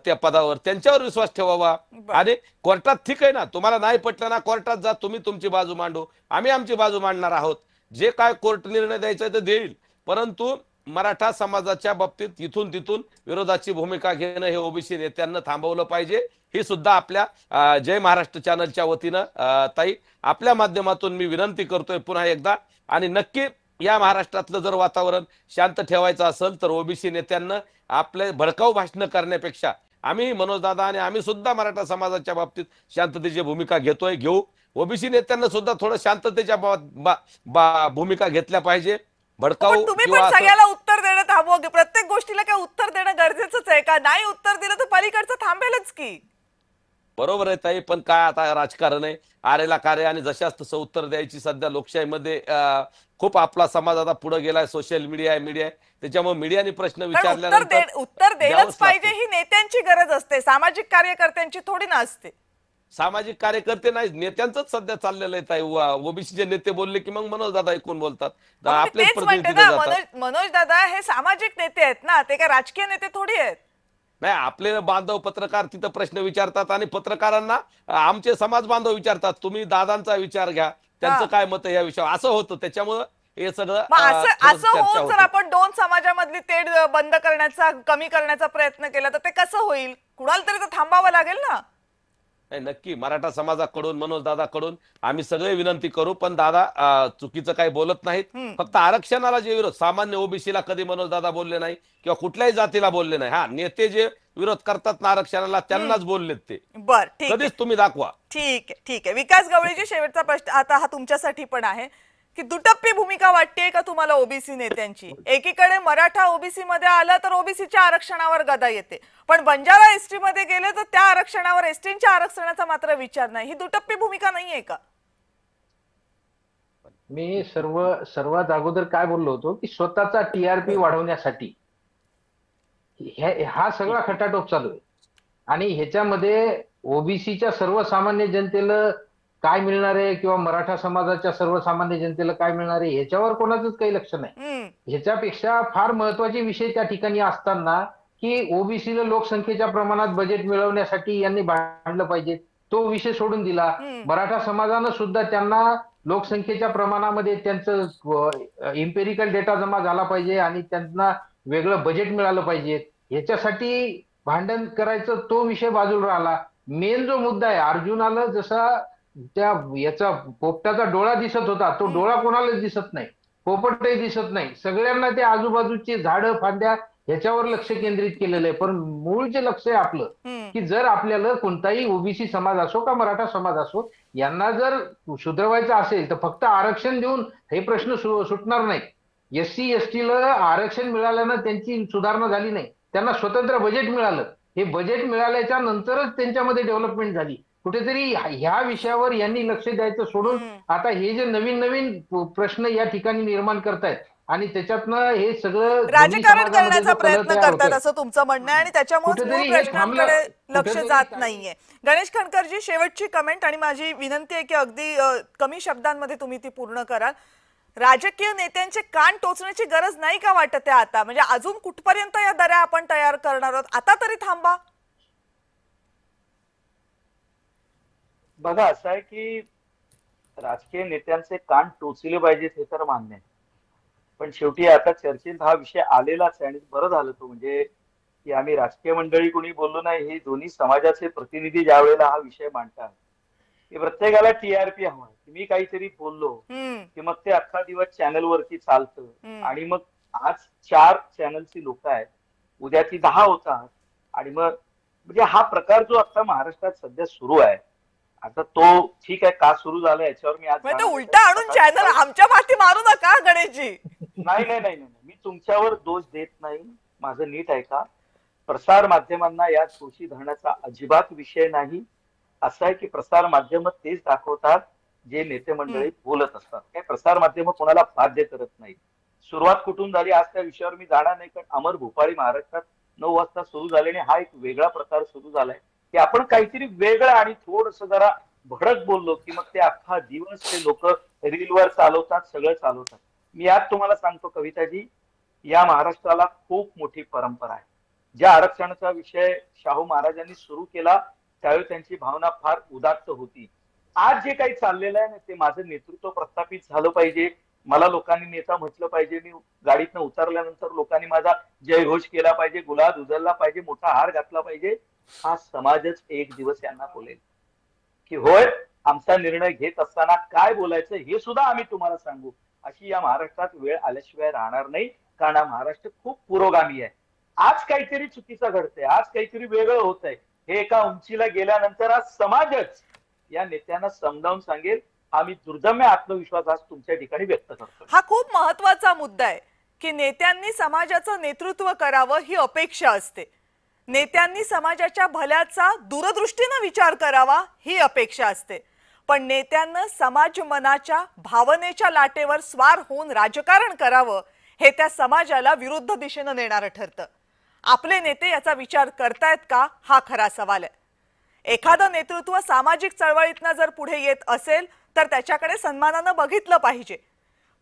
त्या पदावर, त्यांच्यावर विश्वास ठेवावा. आणि कोर्टात ठीक आहे ना, तुम्हाला नाही पटलं ना कोर्टात जा, तुम्ही तुमची बाजू मांडू, आम्ही आमची बाजू मांडणार आहोत. जे काय कोर्ट निर्णय द्यायचा आहे ते देईल. परंतु मराठा समाजाच्या बाबतीत इथून तिथून विरोधाची भूमिका घेणं हे ओबीसी नेत्यांना थांबवलं पाहिजे. ही सुद्धा आपल्या जय महाराष्ट्र चॅनलच्या वतीनं ताई आपल्या माध्यमातून मी विनंती करतोय पुन्हा एकदा. आणि नक्की या महाराष्ट्रातलं जर वातावरण शांत ठेवायचं असेल तर ओबीसी नेत्यांना आपले भडकाऊ भाषण करण्यापेक्षा आम्ही मनोजदादा आणि आम्ही सुद्धा मराठा समाजाच्या बाबतीत शांततेची भूमिका घेऊ. ओबीसी नेत्यांना सुद्धा थोडं शांततेच्या भूमिका घेतल्या पाहिजे. भडकाऊ तुम्ही पण सगळ्याला उत्तर देणं थांबवा. प्रत्येक गोष्टीला काय उत्तर देणं गरजेचंच आहे का? नाही उत्तर दिलं तर पलीकडचं थांबेलच की. बरोबर आहे ताई, पण काय आता राजकारण आहे, आरेला कार्य, आणि जशाच तसं उत्तर द्यायची सध्या लोकशाहीमध्ये खूप आपला समाज आता पुढे गेलाय. सोशल मीडिया आहे, त्याच्यामुळे मीडियाने प्रश्न विचारल्यानंतर उत्तर देणंच पाहिजे. ही नेत्यांची गरज असते, सामाजिक कार्यकर्त्यांची थोडी ना असते. सामाजिक कार्यकर्ते नाही, नेत्यांचंच सध्या चाललेलं आहे ताई. ओबीसीचे नेते बोलले की मग मनोज दादा ऐकून बोलतात. आपलेच प्रतिनिधी मनोज दादा हे सामाजिक नेते आहेत ना, ते काय राजकीय नेते थोडी आहेत. नाही, आपले बांधव पत्रकार तिथं प्रश्न विचारतात आणि पत्रकारांना आमचे समाज बांधव विचारतात, तुम्ही दादांचा विचार घ्या, त्यांचं काय मत आहे या विषयावर, असं होतं. त्याच्यामुळं हे सगळं असं होऊन जर आपण दोन समाजामधली तेढ बंद करण्याचा, कमी करण्याचा प्रयत्न केला तर ते कसं होईल? कुणाला तरी तर थांबावं लागेल ना. नाही, नक्की मराठा समाजाकडून, मनोज दादाकडून आम्ही सगळे विनंती करू, पण दादा चुकीचं काही बोलत नाहीत. फक्त आरक्षणाला जे विरोध, सामान्य ओबीसीला कधी मनोज दादा बोलले नाही किंवा कुठल्याही जातीला बोलले नाही. हा, नेते जे विरोध करतात ना आरक्षणाला त्यांनाच बोललेत ते. बर, ठीक, कधीच तुम्ही दाखवा. ठीक आहे, ठीक आहे. विकास गवळीजी, शेवटचा प्रश्न आता हा तुमच्यासाठी पण आहे की दुटप्पी भूमिका वाटते का तुम्हाला ओबीसी नेत्यांची? एकीकडे मराठा ओबीसी मध्ये आलं तर ओबीसीच्या आरक्षणावर गदा येते, पण बंजारा एसटी मध्ये गेले तर त्या आरक्षणावर एसटीच्या आरक्षणाचा मात्र विचार नाही. ही दुटप्पी भूमिका नाहीये का? मी सर्वात अगोदर काय बोललो होतो की स्वतःचा टीआरपी वाढवण्यासाठी हा सगळा खटाटोप चालू आहे. आणि ह्याच्यामध्ये ओबीसीच्या सर्वसामान्य जनतेला काय मिळणार आहे किंवा मराठा समाजाच्या सर्वसामान्य जनतेला काय मिळणार आहे ह्याच्यावर कोणाचंच काही लक्ष नाही. ह्याच्यापेक्षा फार महत्वाचे विषय त्या ठिकाणी असताना की ओबीसीला लोकसंख्येच्या प्रमाणात बजेट मिळवण्यासाठी यांनी भांडलं पाहिजे, तो विषय सोडून दिला. मराठा समाजानं सुद्धा त्यांना लोकसंख्येच्या प्रमाणामध्ये त्यांचं इम्पेरिकल डेटा जमा झाला पाहिजे आणि त्यांना वेगळं बजेट मिळालं पाहिजे. ह्याच्यासाठी भांडण करायचं, तो विषय बाजूला राहिला. मेन जो मुद्दा आहे, अर्जुनाला जसा त्या याचा पोपटाचा डोळा दिसत होता, तो डोळा कोणालाच दिसत नाही, पोपटही दिसत नाही. सगळ्यांना ते आजूबाजूची झाडं फांद्या ह्याच्यावर लक्ष केंद्रित केलेलं आहे. पण मूळ जे लक्ष आहे आपलं की जर आपल्याला कोणताही ओबीसी समाज असो का मराठा समाज असो यांना जर सुधारवायचं असेल तर फक्त आरक्षण देऊन हे प्रश्न सुटणार नाही. एससी एसटीला आरक्षण मिळाल्यानं त्यांची सुधारणा झाली नाही, त्यांना स्वतंत्र बजेट मिळालं. हे बजेट मिळाल्याच्या नंतरच त्यांच्यामध्ये डेव्हलपमेंट झाली. कुठेतरी ह्या विषयावर यांनी लक्ष द्यायचं सोडून आता हे जे नवीन नवीन प्रश्न या ठिकाणी निर्माण करतायत आणि त्याच्यातनं हे सगळं राजकारण करण्याचा प्रयत्न करतात असं तुमचं म्हणणं आहे आणि त्याच्यामुळे प्रश्नांकडे लक्ष जात नाहीये. गणेश खणकरजी, शेवटची कमेंट आणि माझी विनंती आहे की अगदी कमी शब्दांमध्ये तुम्ही ती पूर्ण कराल. राजकीय नेत्यांचे कान टोचण्याची गरज नाही का वाटत आहे आता? म्हणजे अजून कुठपर्यंत या दऱ्या आपण तयार करणार आहोत? आता तरी थांबा. बघा, असं आहे की राजकीय नेत्यांचे कान टोचले पाहिजेत हे तर मान्य आहे, पण शेवटी आता चर्चेत हा विषय आलेलाच आहे आणि बरं झालं तो म्हणजे की आम्ही राजकीय मंडळी कोणी बोललो नाही. हे दोन्ही समाजाचे प्रतिनिधी ज्या वेळेला हा विषय मांडतात की प्रत्येकाला टीआरपी हवा, मी काहीतरी बोललो की मग ते अख्खा दिवस चॅनलवरती चालतं आणि मग आज 4 चॅनलची लोक आहेत उद्या ती 10 होतात. आणि मग म्हणजे हा प्रकार जो आता महाराष्ट्रात सध्या सुरू आहे, आता तो ठीक आहे का सुरू झाला याच्यावर मी आज म्हणजे उलटा आणून चॅनल आमच्या माथी मारू नका गणेशजी. नाही नाही नाही नाही, मी तुमच्यावर दोष देत नाही. माझं नीट ऐका. प्रसार माध्यमांना यात दोषी धरण्याचा अजिबात विषय नाही. असं आहे की प्रसार माध्यम तेच दाखवतात जे नेते मंडळी बोलत असतात. काय प्रसार माध्यम कोणाला बाध्य करत नाही. सुरुवात कुठून झाली आज त्या विषयावर मी जाणार नाही, कारण अमर भोपाळी महाराष्ट्रात 9 वाजता सुरू झाल्याने हा एक वेगळा प्रकार सुरू झालाय की आपण काहीतरी वेगळं आणि थोडस जरा भडक बोललो की मग ते अख्खा दिवस ते लोक रीलवर चालवतात, सगळं चालवतात. मी आज तुम्हाला सांगतो कविताजी, या महाराष्ट्राला खूप मोठी परंपरा आहे. ज्या आरक्षणाचा विषय शाहू महाराजांनी सुरू केला त्यावेळी त्यांची भावना फार उदात्त होती. आज जे काही चाललेलं आहे ना ते माझं नेतृत्व प्रस्थापित झालं पाहिजे, मला लोकांनी नेता म्हटलं पाहिजे, मी गाडीतनं उतरल्यानंतर लोकांनी माझा जयघोष केला पाहिजे, गुलाब उजळला पाहिजे, मोठा हार घातला पाहिजे, हा समाजच एक दिवस यांना बोलेल की होय आमचा निर्णय घेत असताना काय बोलायचं हे सुद्धा आम्ही तुम्हाला सांगू. अशी या महाराष्ट्रात वेळ आल्याशिवाय राहणार नाही, कारण हा महाराष्ट्र खूप पुरोगामी आहे. आज काहीतरी चुकीचं घडतंय, आज काहीतरी वेगळं होत आहे, हे एका उंचीला गेल्यानंतर आज समाजच या नेत्यांना समजावून सांगेल. हा मी दुर्दम्य आत्मविश्वास आज तुमच्या ठिकाणी व्यक्त करतो. हा खूप महत्वाचा मुद्दा आहे की नेत्यांनी समाजाचं नेतृत्व करावं ही अपेक्षा असते. नेत्यांनी समाजाच्या भल्याचा दूरदृष्टीने विचार करावा ही अपेक्षा असते. पण नेत्यांना समाज मनाच्या भावनेच्या लाटेवर स्वार होऊन राजकारण करावं हे त्या समाजाला विरुद्ध दिशेने नेणारं ठरतं. आपले नेते याचा विचार करतायत का हा खरा सवाल आहे. एखादं नेतृत्व सामाजिक चळवळीतनं जर पुढे येत असेल तर त्याच्याकडे सन्मानानं बघितलं पाहिजे,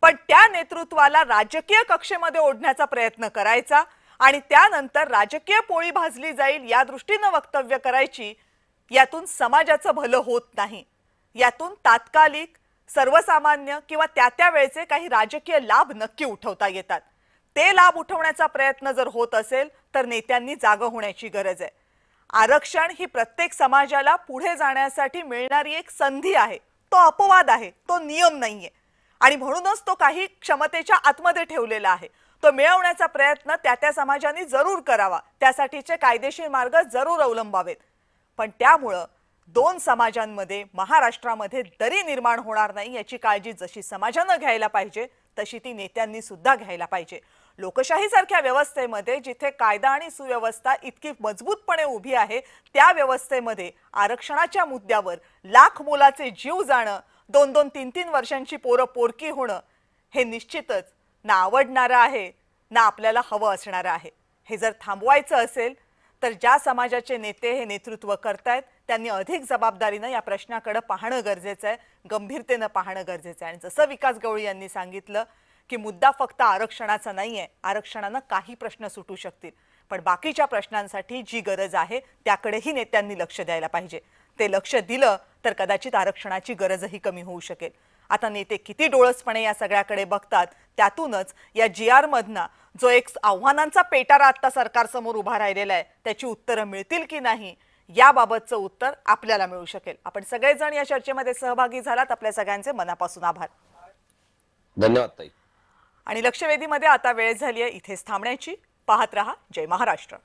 पण त्या नेतृत्वाला राजकीय कक्षेमध्ये ओढण्याचा प्रयत्न करायचा आणि त्यानंतर राजकीय पोळी भाजली जाईल या दृष्टीने वक्तव्य करायची, यातून समाजाचं भलं होत नाही. यातून तात्कालिक सर्वसामान्य किंवा त्या वेळेचे काही राजकीय लाभ नक्की उठवता येतात. ते लाभ उठवण्याचा प्रयत्न जर होत असेल तर नेत्यांनी जागं होण्याची गरज आहे. आरक्षण ही प्रत्येक समाजाला पुढे जाण्यासाठी मिळणारी एक संधी आहे, तो अपवाद आहे, तो नियम नाहीये. आणि म्हणूनच तो काही क्षमतेच्या आतमध्ये ठेवलेला आहे. तो मिळवण्याचा प्रयत्न त्या समाजाने जरूर करावा, त्यासाठीचे कायदेशीर मार्ग जरूर अवलंबावेत. पण त्यामुळं 2 समाजांमध्ये महाराष्ट्रामध्ये दरी निर्माण होणार नाही याची काळजी जशी समाजानं घ्यायला पाहिजे तशी ती नेत्यांनी सुद्धा घ्यायला पाहिजे. लोकशाही सारख्या व्यवस्थेमध्ये जिथे कायदा आणि सुव्यवस्था इतकी मजबूतपणे उभी आहे त्या व्यवस्थेमध्ये आरक्षणाच्या मुद्द्यावर लाख मोलाचे जीव जाणं, 2-2, 3-3 वर्षांची पोरं पोरकी होणं हे निश्चितच ना आवडणारं आहे ना आपल्याला हवं असणारं आहे. हे जर थांबवायचं असेल तर ज्या समाजाचे नेते हे नेतृत्व करतायत त्यांनी अधिक जबाबदारीने या प्रश्नाकडे पाहणं गरजेचं आहे, गंभीरतेने पाहणं गरजेचं आहे. आणि जसं विकास गवळी यांनी सांगितलं की मुद्दा फक्त आरक्षणाचा नाहीये, आरक्षणाने काही प्रश्न सुटू शकतील, पण बाकीच्या प्रश्नांसाठी जी गरज आहे त्याकडेही नेत्यांनी लक्ष द्यायला पाहिजे. ते लक्ष दिलं तर कदाचित आरक्षणाची गरजही कमी होऊ शकेल. आता नेते किती डोळसपणे या सगळ्याकडे बघतात त्यातूनच या GR मधना जो एक आव्हानांचा पेटारा आता सरकारसमोर उभा राहिलेला आहे त्याची उत्तरं मिळतील की नाही याबाबतचं उत्तर आपल्याला मिळू शकेल. आपण सगळेजण या चर्चेमध्ये सहभागी झालात, आपल्या सगळ्यांचे मनापासून आभार. धन्यवाद ताई. आणि लक्षवेधीमध्ये आता वेळ झाली आहे इथेच थांबण्याची. पाहत रहा जय महाराष्ट्र.